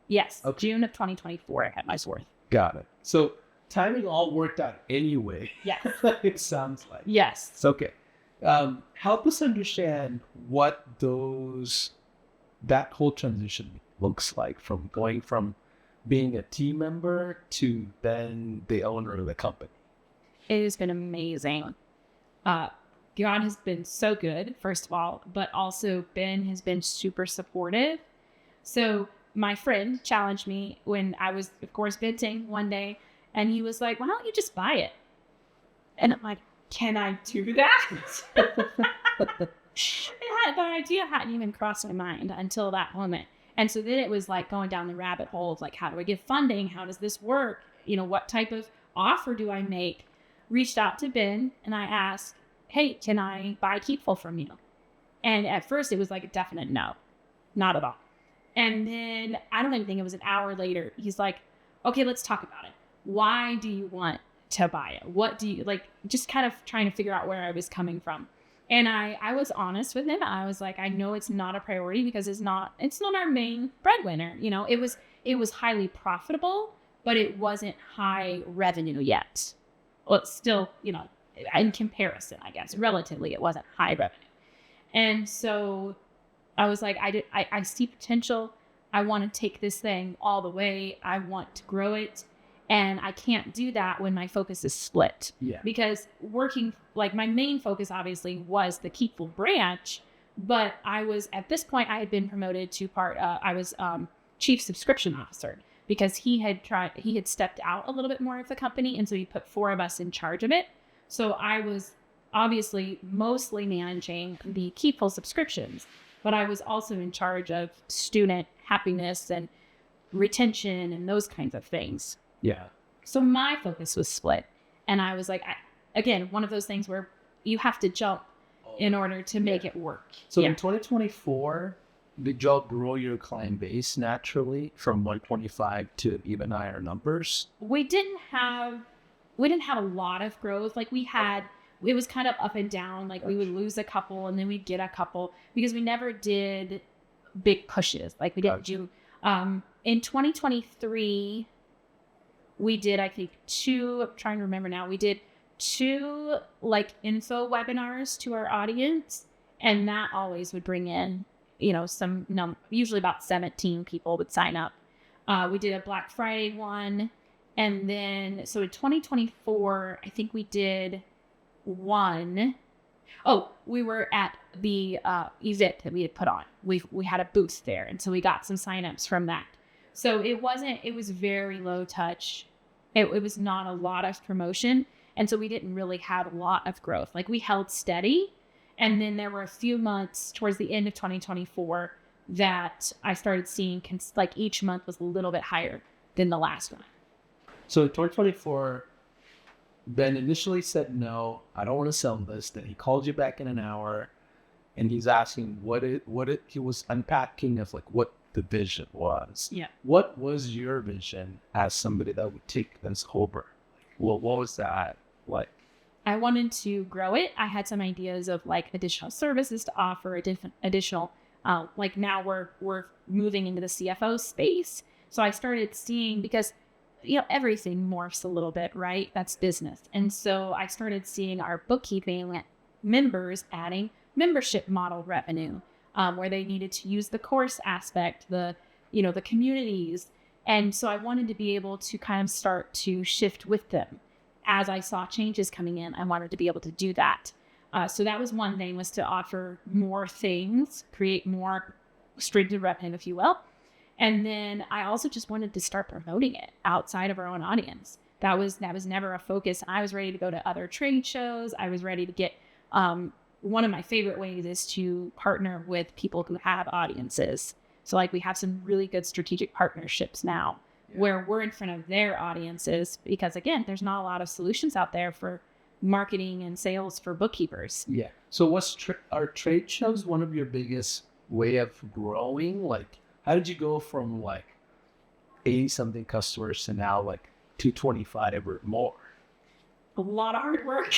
Yes. Okay. June of 2024, I had my fourth. Got it. So timing all worked out anyway. Yes. It sounds like. Yes. It's okay. Help us understand what that whole transition looks like from going from being a team member to then the owner of the company. It has been amazing. God has been so good, first of all, but also Ben has been super supportive. So my friend challenged me when I was, of course, venting one day, and he was like, why don't you just buy it? And I'm like, can I do that? The idea hadn't even crossed my mind until that moment. And so then it was like going down the rabbit hole of like, how do I get funding? How does this work? What type of offer do I make? Reached out to Ben and I asked, hey, can I buy Keepful from you? And at first it was like a definite no, not at all. And then I don't even think it was an hour later. He's like, okay, let's talk about it. Why do you want to buy it? What do you like? Just kind of trying to figure out where I was coming from. And I was honest with him. I was like, I know it's not a priority because it's not our main breadwinner. It was highly profitable, but it wasn't high revenue yet. Well, it's still, in comparison, I guess, relatively, it wasn't high revenue. And so I was like, I see potential. I want to take this thing all the way. I want to grow it. And I can't do that when my focus is split. Yeah. Because working, like my main focus obviously was the Keepful branch, but at this point I had been promoted to I was chief subscription officer because he had stepped out a little bit more of the company. And so he put 4 of us in charge of it. So I was obviously mostly managing the Keepful subscriptions, but I was also in charge of student happiness and retention and those kinds of things. Yeah. So my focus was split. And I was like, again, one of those things where you have to jump in order to make it work. So in 2024, did y'all grow your client base naturally from 125 to even higher numbers? We didn't have a lot of growth. Like it was kind of up and down. Like we would lose a couple and then we'd get a couple because we never did big pushes. Like we didn't do In 2023, we did, I think, I'm trying to remember now, we did 2 like info webinars to our audience, and that always would bring in, usually about 17 people would sign up. We did a Black Friday one. And then, so in 2024, I think we did one. Oh, we were at the event that we had put on. We had a booth there. And so we got some signups from that. So it was very low touch. It was not a lot of promotion. And so we didn't really have a lot of growth. Like we held steady. And then there were a few months towards the end of 2024 that I started seeing like each month was a little bit higher than the last one. So in 2024, Ben initially said, no, I don't want to sell this. Then he called you back in an hour and he's asking he was unpacking of like what the vision was. Yeah. What was your vision as somebody that would take this over? Well, what was that like? I wanted to grow it. I had some ideas of like additional services to offer, additional, like now we're moving into the CFO space. So I started seeing, because everything morphs a little bit, right? That's business. And so I started seeing our bookkeeping members adding membership model revenue, where they needed to use the course aspect, the communities. And so I wanted to be able to kind of start to shift with them. As I saw changes coming in, I wanted to be able to do that. So that was one thing, was to offer more things, create more streams of revenue, if you will. And then I also just wanted to start promoting it outside of our own audience. That was never a focus. I was ready to go to other trade shows. I was ready to get, one of my favorite ways is to partner with people who have audiences. So like we have some really good strategic partnerships now where we're in front of their audiences, because again, there's not a lot of solutions out there for marketing and sales for bookkeepers. Yeah. So are trade shows one of your biggest way of growing? Like, how did you go from like 80 something customers to now like 225 or more? A lot of hard work.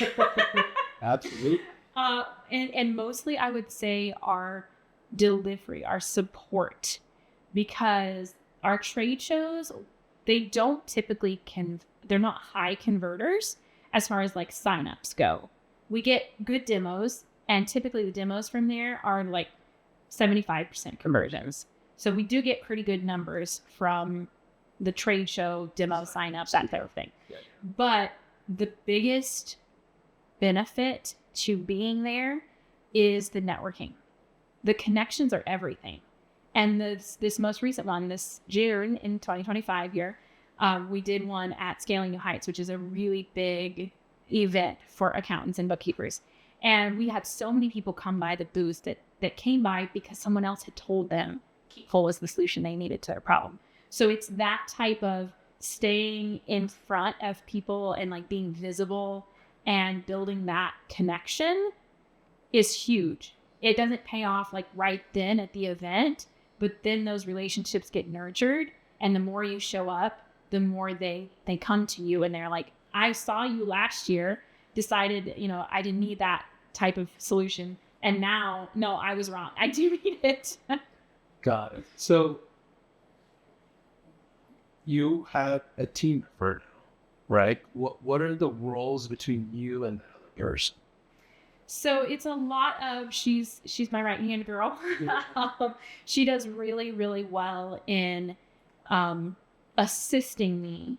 Absolutely. And mostly I would say our delivery, our support, because our trade shows, they don't typically they're not high converters as far as like signups go. We get good demos, and typically the demos from there are like 75% conversions. So we do get pretty good numbers from the trade show demo signups, that type of thing. Yeah. But the biggest benefit to being there is the networking. The connections are everything. And this most recent one, this June in 2025 year, we did one at Scaling New Heights, which is a really big event for accountants and bookkeepers. And we had so many people come by the booth that came by because someone else had told them Keepful was the solution they needed to their problem. So it's that type of staying in front of people and like being visible and building that connection is huge. It doesn't pay off like right then at the event, but then those relationships get nurtured, and the more you show up, the more they come to you, and they're like, I saw you last year, decided, I didn't need that type of solution. And now, no, I was wrong. I do need it. Got it. So you have a team effort, right? What are the roles between you and the other person? So it's a lot of, she's my right hand girl. She does really, really well in assisting me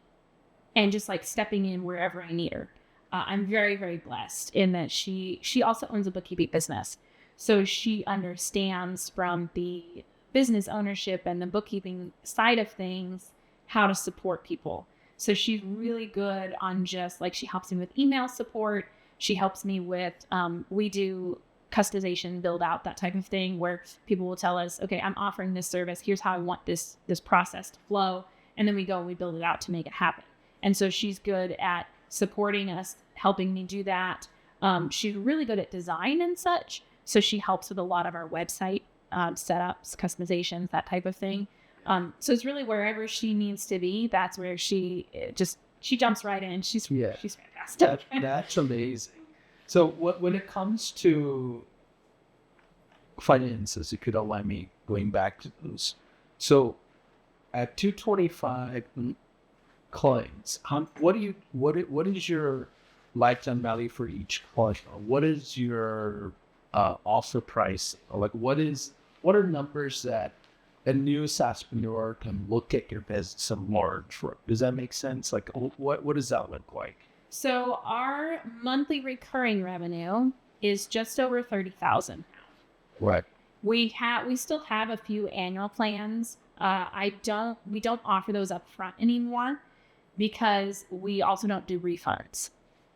and just like stepping in wherever I need her. I'm very, very blessed in that she also owns a bookkeeping business. So she understands from the business ownership and the bookkeeping side of things how to support people. So she's really good on just like, she helps me with email support. She helps me with, we do customization, build out, that type of thing, where people will tell us, okay, I'm offering this service. Here's how I want this process to flow. And then we go and we build it out to make it happen. And so she's good at supporting us, helping me do that. She's really good at design and such. So she helps with a lot of our website setups, customizations, that type of thing. So it's really wherever she needs to be, that's where she jumps right in. She's fantastic. That's amazing. So when it comes to finances, if you don't mind me going back to those. So at 225 clients, what is your lifetime value for each client? What is your offer price? Like what are numbers that a new SaaSpreneur can look at your business and learn from? Does that make sense? Like what does that look like? So our monthly recurring revenue is just over 30,000. Right. We still have a few annual plans. We don't offer those up front anymore because we also don't do refunds.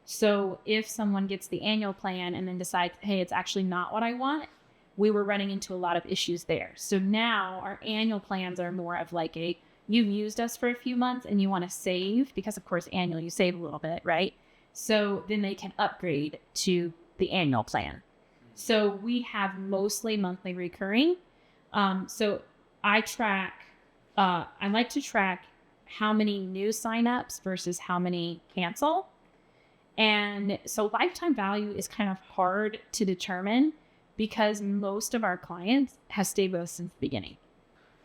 So if someone gets the annual plan and then decides, hey, it's actually not what I want, we were running into a lot of issues there. So now our annual plans are more of like you've used us for a few months and you want to save, because of course annually you save a little bit, right? So then they can upgrade to the annual plan. So we have mostly monthly recurring. So I like to track how many new signups versus how many cancel. And so lifetime value is kind of hard to determine because most of our clients have stayed with us since the beginning.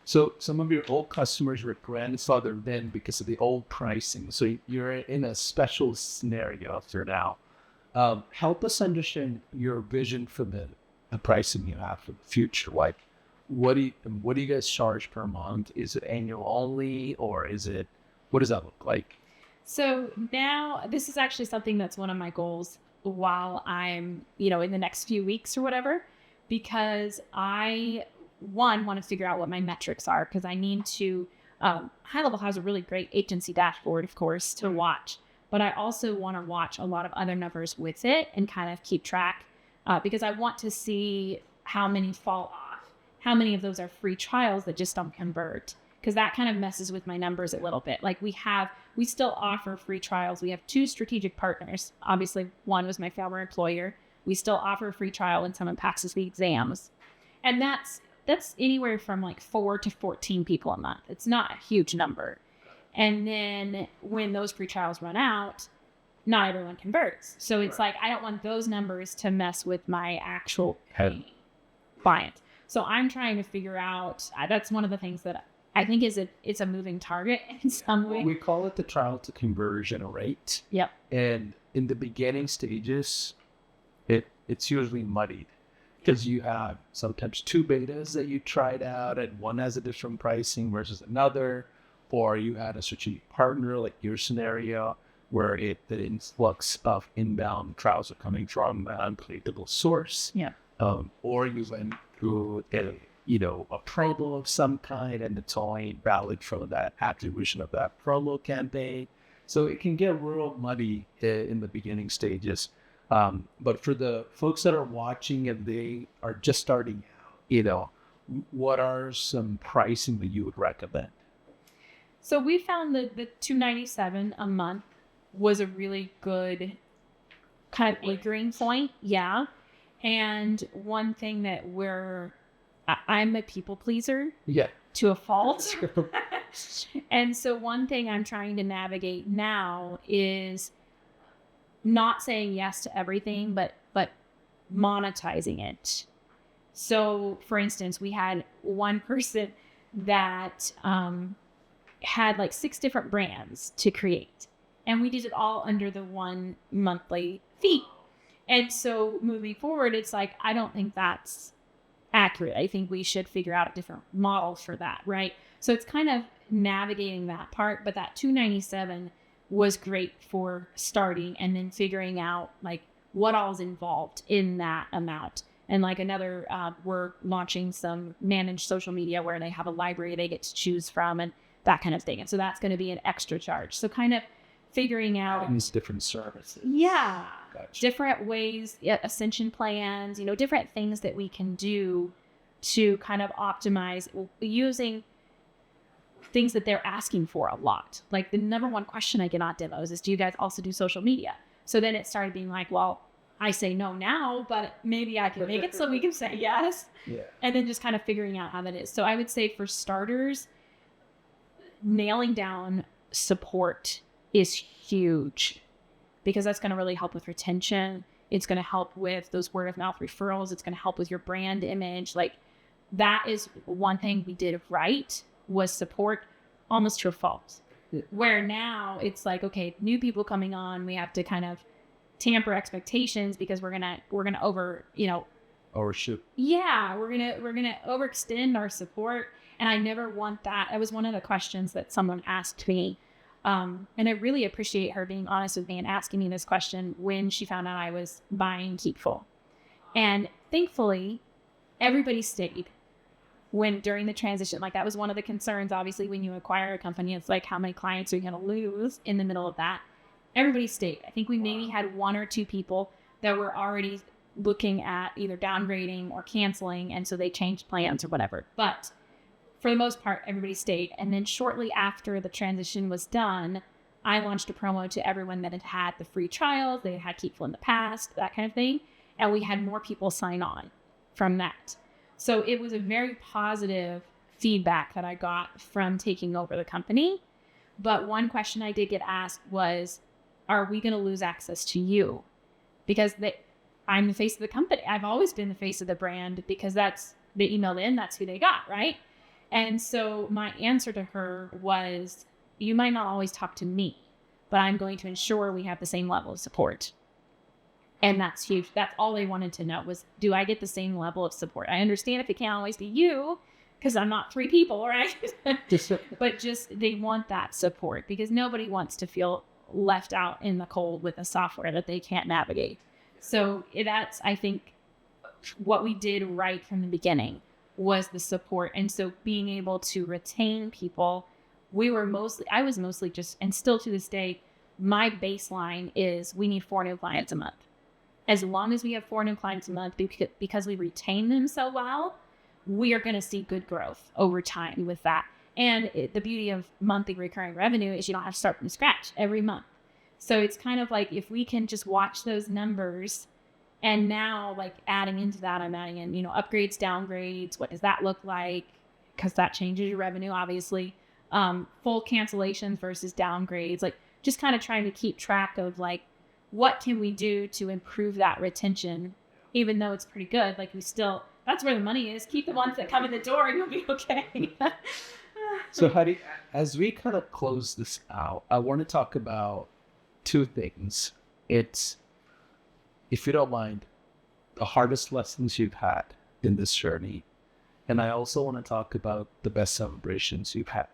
So some of your old customers were grandfathered in because of the old pricing. So you're in a special scenario after now. Help us understand your vision for the pricing you have for the future. Like, what do you guys charge per month? Is it annual only, or what does that look like? So now this is actually something that's one of my goals while I'm, in the next few weeks or whatever, because I want to figure out what my metrics are, because I need to, HighLevel has a really great agency dashboard, of course, to watch, but I also want to watch a lot of other numbers with it and kind of keep track, because I want to see how many fall off, how many of those are free trials that just don't convert, because that kind of messes with my numbers a little bit. Like we still offer free trials. We have 2 strategic partners. Obviously, one was my former employer. We still offer a free trial when someone passes the exams. And that's anywhere from like 4 to 14 people a month. It's not a huge number. And then when those free trials run out, not everyone converts. So it's like, I don't want those numbers to mess with my actual client. So I'm trying to figure out, that's one of the things that I think it's a moving target in some way. We call it the trial to conversion rate. Yep. And in the beginning stages, it's usually muddied because you have sometimes 2 betas that you tried out and one has a different pricing versus another, or you had a strategic partner like your scenario where the influx of inbound trials are coming from an unpredictable source. Yeah. Or you went through a promo of some kind, and it's only valid for that attribution of that promo campaign. So it can get real muddy in the beginning stages. But for the folks that are watching and they are just starting out, what are some pricing that you would recommend? So we found that the $297 a month was a really good kind of anchoring point. Yeah. And one thing that I'm a people pleaser. Yeah. To a fault. And so one thing I'm trying to navigate now is not saying yes to everything, but monetizing it. So for instance, we had one person that had like 6 different brands to create, and we did it all under the one monthly fee. And so moving forward, it's like, I don't think that's accurate. I think we should figure out a different model for that, right? So it's kind of navigating that part, but that $297 was great for starting and then figuring out like what all is involved in that amount. And like another, we're launching some managed social media where they have a library they get to choose from and that kind of thing. And so that's going to be an extra charge. So kind of figuring out these different services. Yeah. Gotcha. Different ways, ascension plans, different things that we can do to kind of optimize using things that they're asking for a lot. Like the number one question I get on demos is, do you guys also do social media? So then it started being like, well, I say no now, but maybe I can make it so we can say yes. Yeah. And then just kind of figuring out how that is. So I would say for starters, nailing down support is huge, because that's going to really help with retention. It's going to help with those word of mouth referrals. It's going to help with your brand image. Like that is one thing we did right, was support. almost to a fault. Yeah. Where now it's like, okay, new people coming on, we have to kind of tamper expectations because we're gonna over, Overshoot. yeah, we're gonna overextend our support. And I never want that. That was one of the questions that someone asked me. And I really appreciate her being honest with me and asking me this question when she found out I was buying Keepful. And thankfully, everybody stayed when during the transition. Like, that was one of the concerns, obviously, when you acquire a company. It's like, how many clients are you going to lose in the middle of that? Everybody stayed. I think we maybe had 1 or 2 people that were already looking at either downgrading or canceling, and so they changed plans or whatever. But for the most part, everybody stayed. And then shortly after the transition was done, I launched a promo to everyone that had had the free trials. They had Keepful in the past, that kind of thing. And we had more people sign on from that. So it was a very positive feedback that I got from taking over the company. But one question I did get asked was, are we going to lose access to you? Because I'm the face of the company. I've always been the face of the brand because they emailed in, that's who they got, right? And so my answer to her was, you might not always talk to me, but I'm going to ensure we have the same level of support. And that's huge. That's all they wanted to know was, do I get the same level of support? I understand if it can't always be you, because I'm not 3 people, right? But just, they want that support because nobody wants to feel left out in the cold with a software that they can't navigate. So that's, I think, what we did right from the beginning was the support. And so being able to retain people, I was mostly just, and still to this day, my baseline is we need 4 new clients a month. As long as we have 4 new clients a month, because we retain them so well, we are going to see good growth over time with that. And the beauty of monthly recurring revenue is you don't have to start from scratch every month. So it's kind of like, if we can just watch those numbers, and now like adding into that, I'm adding in, upgrades, downgrades. What does that look like? Because that changes your revenue, obviously. Full cancellations versus downgrades, like just kind of trying to keep track of like, what can we do to improve that retention, even though it's pretty good. Like, that's where the money is. Keep the ones that come in the door and you'll be okay. So Heidi, as we kind of close this out, I want to talk about 2 things. It's, if you don't mind, the hardest lessons you've had in this journey. And I also want to talk about the best celebrations you've had,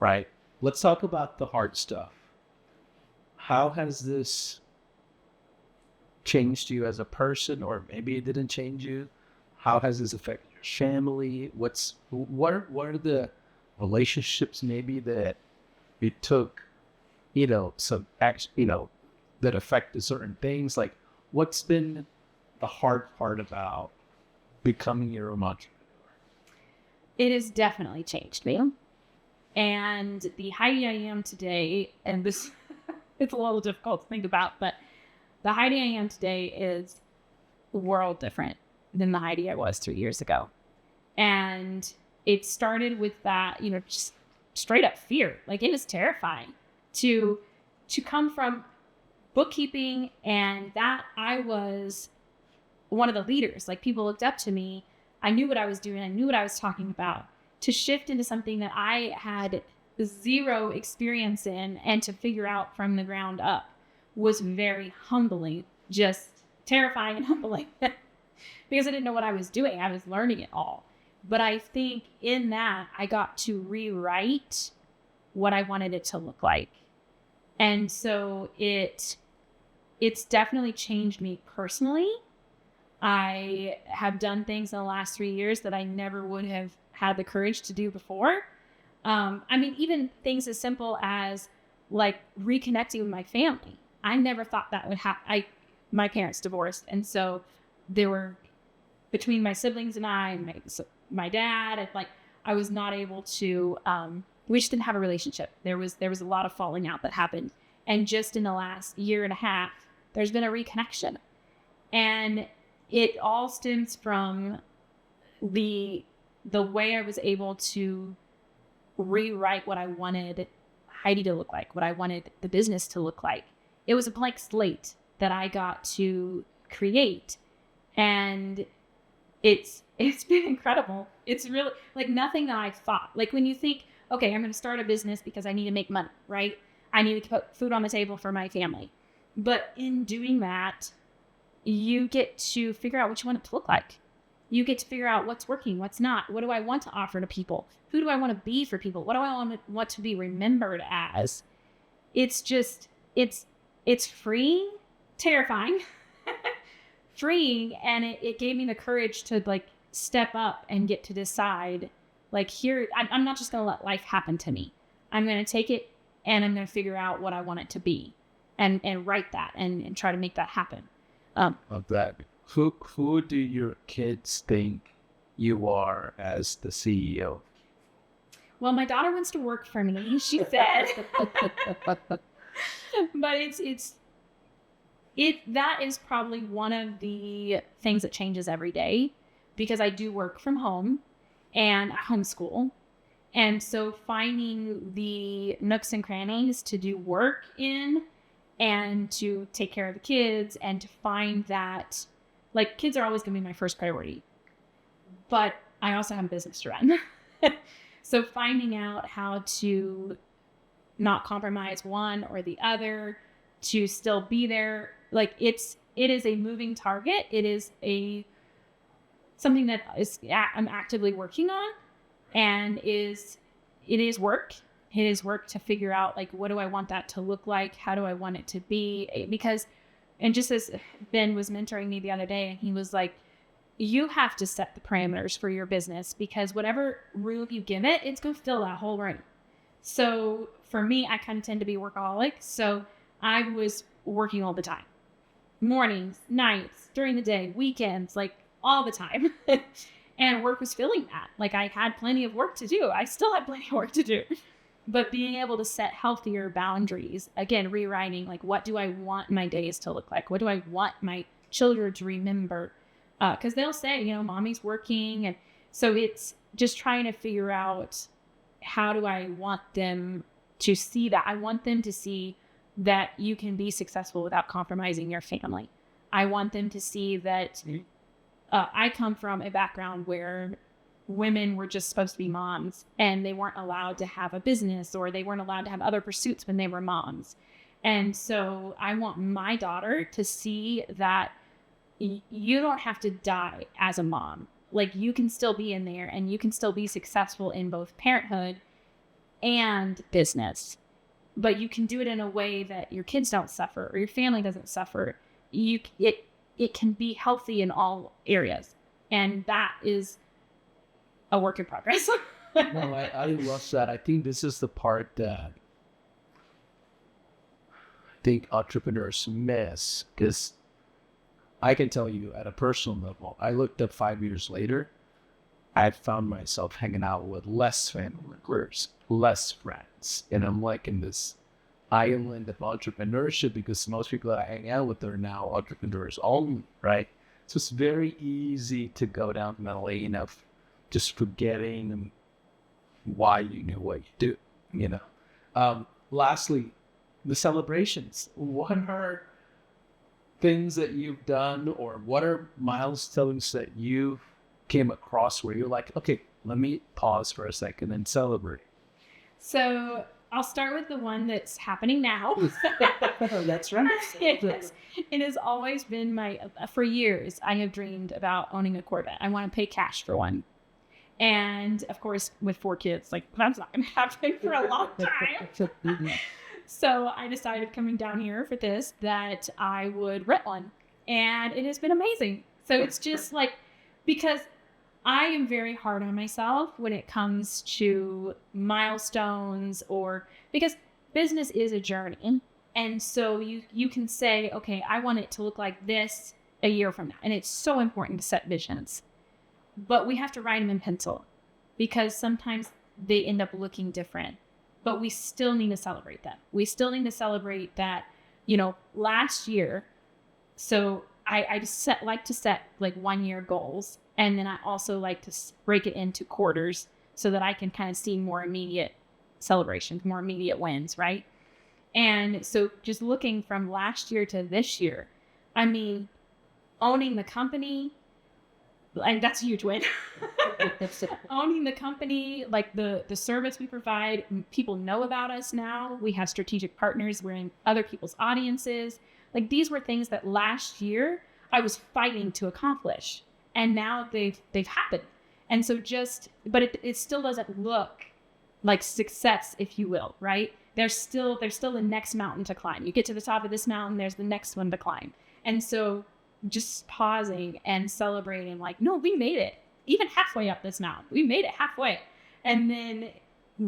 right? Let's talk about the hard stuff. How has this changed you as a person, or maybe it didn't change you? How has this affected your family? What are the relationships maybe that it took, some action, that affected certain things? Like, what's been the hard part about becoming your own entrepreneur? It has definitely changed me. And the Heidi I am today, and this, it's a little difficult to think about, but the Heidi I am today is world different than the Heidi I was 3 years ago. And it started with that, just straight up fear. Like, it was terrifying to come from bookkeeping, and that I was one of the leaders. Like, people looked up to me. I knew what I was doing. I knew what I was talking about. To shift into something that I had 0 experience in and to figure out from the ground up was very humbling, just terrifying and humbling because I didn't know what I was doing. I was learning it all. But I think in that, I got to rewrite what I wanted it to look like. And so it's definitely changed me personally. I have done things in the last 3 years that I never would have had the courage to do before. Even things as simple as like reconnecting with my family. I never thought that would happen. My parents divorced. And so there were, between my siblings and I, and my dad, and like, I was not able to, we just didn't have a relationship. There was a lot of falling out that happened. And just in the last year and a half, there's been a reconnection. And it all stems from the way I was able to rewrite what I wanted Heidi to look like, what I wanted the business to look like. It was a blank slate that I got to create. And it's been incredible. It's really like nothing that I thought. Like, when you think, okay, I'm going to start a business because I need to make money, right? I need to put food on the table for my family. But in doing that, you get to figure out what you want it to look like. You get to figure out what's working, what's not. What do I want to offer to people? Who do I want to be for people? What do I want to be remembered as? It's just, it's freeing, terrifying, freeing. And it gave me the courage to like step up and get to decide, like, here, I'm not just going to let life happen to me. I'm going to take it and I'm going to figure out what I want it to be and write that and try to make that happen. Of that. Who do your kids think you are as the CEO? Well, my daughter wants to work for me, she said. But that is probably one of the things that changes every day, because I do work from home and homeschool. And so finding the nooks and crannies to do work in and to take care of the kids and to find that, like, kids are always going to be my first priority. But I also have a business to run. So finding out how to not compromise one or the other, to still be there, like, it is a moving target. It is something that I'm actively working on, and it is work. It is work to figure out, like, what do I want that to look like? How do I want it to be? Because, and just as Ben was mentoring me the other day, and he was like, you have to set the parameters for your business, because whatever room you give it, it's going to fill that whole room. So for me, I kind of tend to be workaholic. So I was working all the time, mornings, nights, during the day, weekends, like all the time. And work was filling that. Like, I had plenty of work to do. I still had plenty of work to do. But being able to set healthier boundaries, again, rewriting, like, what do I want my days to look like? What do I want my children to remember? Because they'll say, mommy's working. And so it's just trying to figure out, how do I want them to see that? I want them to see that you can be successful without compromising your family. I want them to see that I come from a background where women were just supposed to be moms, and they weren't allowed to have a business, or they weren't allowed to have other pursuits when they were moms. And so I want my daughter to see that you don't have to die as a mom. Like, you can still be in there, and you can still be successful in both parenthood and business. But you can do it in a way that your kids don't suffer, or your family doesn't suffer. It can be healthy in all areas. And that is a work in progress. No, I love that. I think this is the part that I think entrepreneurs miss, because I can tell you at a personal level, I looked up 5 years later, I found myself hanging out with less family members, less friends. And I'm like in this island of entrepreneurship, because most people I hang out with are now entrepreneurs only, right? So it's very easy to go down the lane of just forgetting why you do what you do, Lastly, the celebrations. What are things that you've done, or what are milestones that you came across where you're like, okay, let me pause for a second and celebrate? So I'll start with the one that's happening now. That's right. It has always been for years, I have dreamed about owning a Corvette. I want to pay cash for one. And of course, with 4 kids, like, that's not going to happen for a long time. So I decided, coming down here for this, that I would rent one. And it has been amazing. So it's just like, because I am very hard on myself when it comes to milestones, because business is a journey. And so you can say, okay, I want it to look like this a year from now. And it's so important to set visions. But we have to write them in pencil, because sometimes they end up looking different. But we still need to celebrate them. We still need to celebrate that, last year. So I just like to set like 1-year goals. And then I also like to break it into quarters, so that I can kind of see more immediate celebrations, more immediate wins, right? And so just looking from last year to this year, I mean, owning the company, and that's a huge win. owning the company, like the service we provide, people know about us now. We have strategic partners. We're in other people's audiences. Like these were things that last year I was fighting to accomplish, and now they've happened. And so but it still doesn't look like success, if you will, right? There's still the next mountain to climb. You get to the top of this mountain, there's the next one to climb. And so just pausing and celebrating, like, no, we made it. Even halfway up this mountain, we made it halfway. And then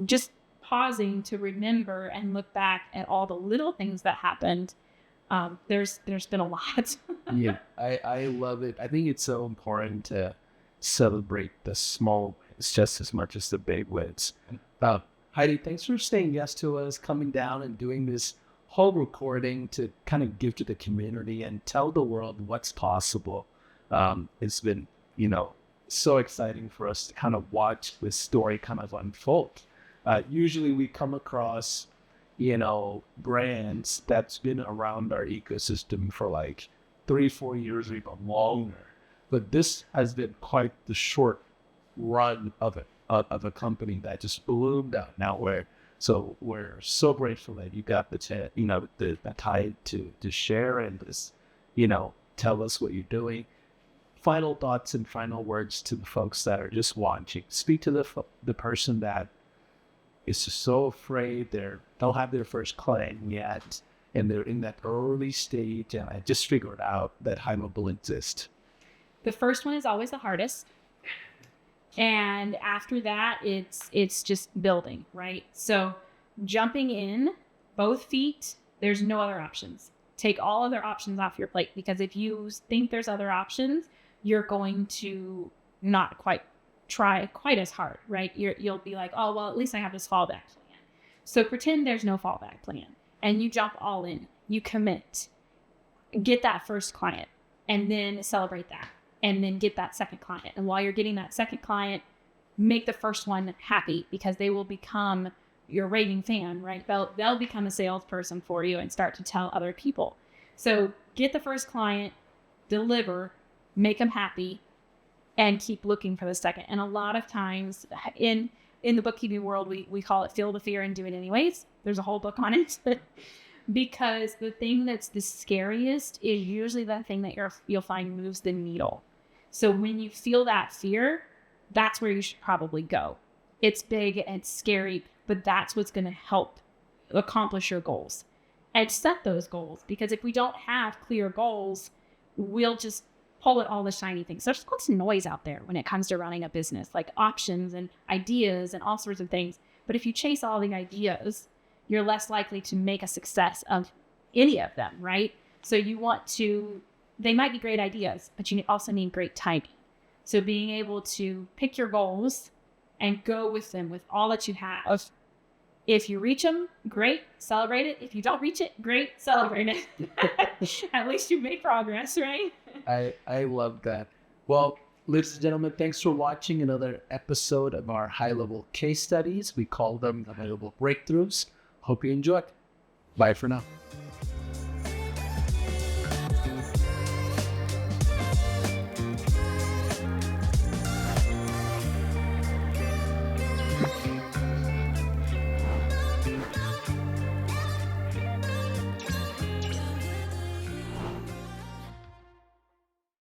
just pausing to remember and look back at all the little things that happened. There's been a lot. Yeah, I love it. I think it's so important to celebrate the small wins just as much as the big wins. Heidi, thanks for saying yes to us, coming down and doing this whole recording to kind of give to the community and tell the world what's possible. It's been, so exciting for us to kind of watch this story kind of unfold. Usually we come across, brands that's been around our ecosystem for like 3-4 years or even longer. But this has been quite the short run of a company that just bloomed out nowhere. So we're so grateful that you got the time to share and just, tell us what you're doing. Final thoughts and final words to the folks that are just watching. Speak to the person that is just so afraid they'll have their first client yet, and they're in that early stage, and I just figured out that HighLevel exists. The first one is always the hardest. And after that, it's just building, right? So jumping in, both feet, there's no other options. Take all other options off your plate, because if you think there's other options, you're going to not quite try quite as hard, right? You'll be like, oh, well, at least I have this fallback plan. So pretend there's no fallback plan, and you jump all in, you commit, get that first client, and then celebrate that. And then get that second client. And while you're getting that second client, make the first one happy, because they will become your raving fan, right? They'll become a salesperson for you and start to tell other people. So get the first client, deliver, make them happy, and keep looking for the second. And a lot of times in the bookkeeping world, we call it feel the fear and do it anyways. There's a whole book on it. Because the thing that's the scariest is usually the thing that you'll find moves the needle. So when you feel that fear, that's where you should probably go. It's big and scary, but that's what's going to help accomplish your goals. And set those goals, because if we don't have clear goals, we'll just pull at all the shiny things. There's lots of noise out there when it comes to running a business, like options and ideas and all sorts of things. But if you chase all the ideas, you're less likely to make a success of any of them, right? So they might be great ideas, but you also need great timing. So being able to pick your goals and go with them with all that you have. If you reach them, great, celebrate it. If you don't reach it, great, celebrate it. At least you made progress, right? I love that. Well, ladies and gentlemen, thanks for watching another episode of our HighLevel Case Studies. We call them the HighLevel Breakthroughs. Hope you enjoyed. Bye for now.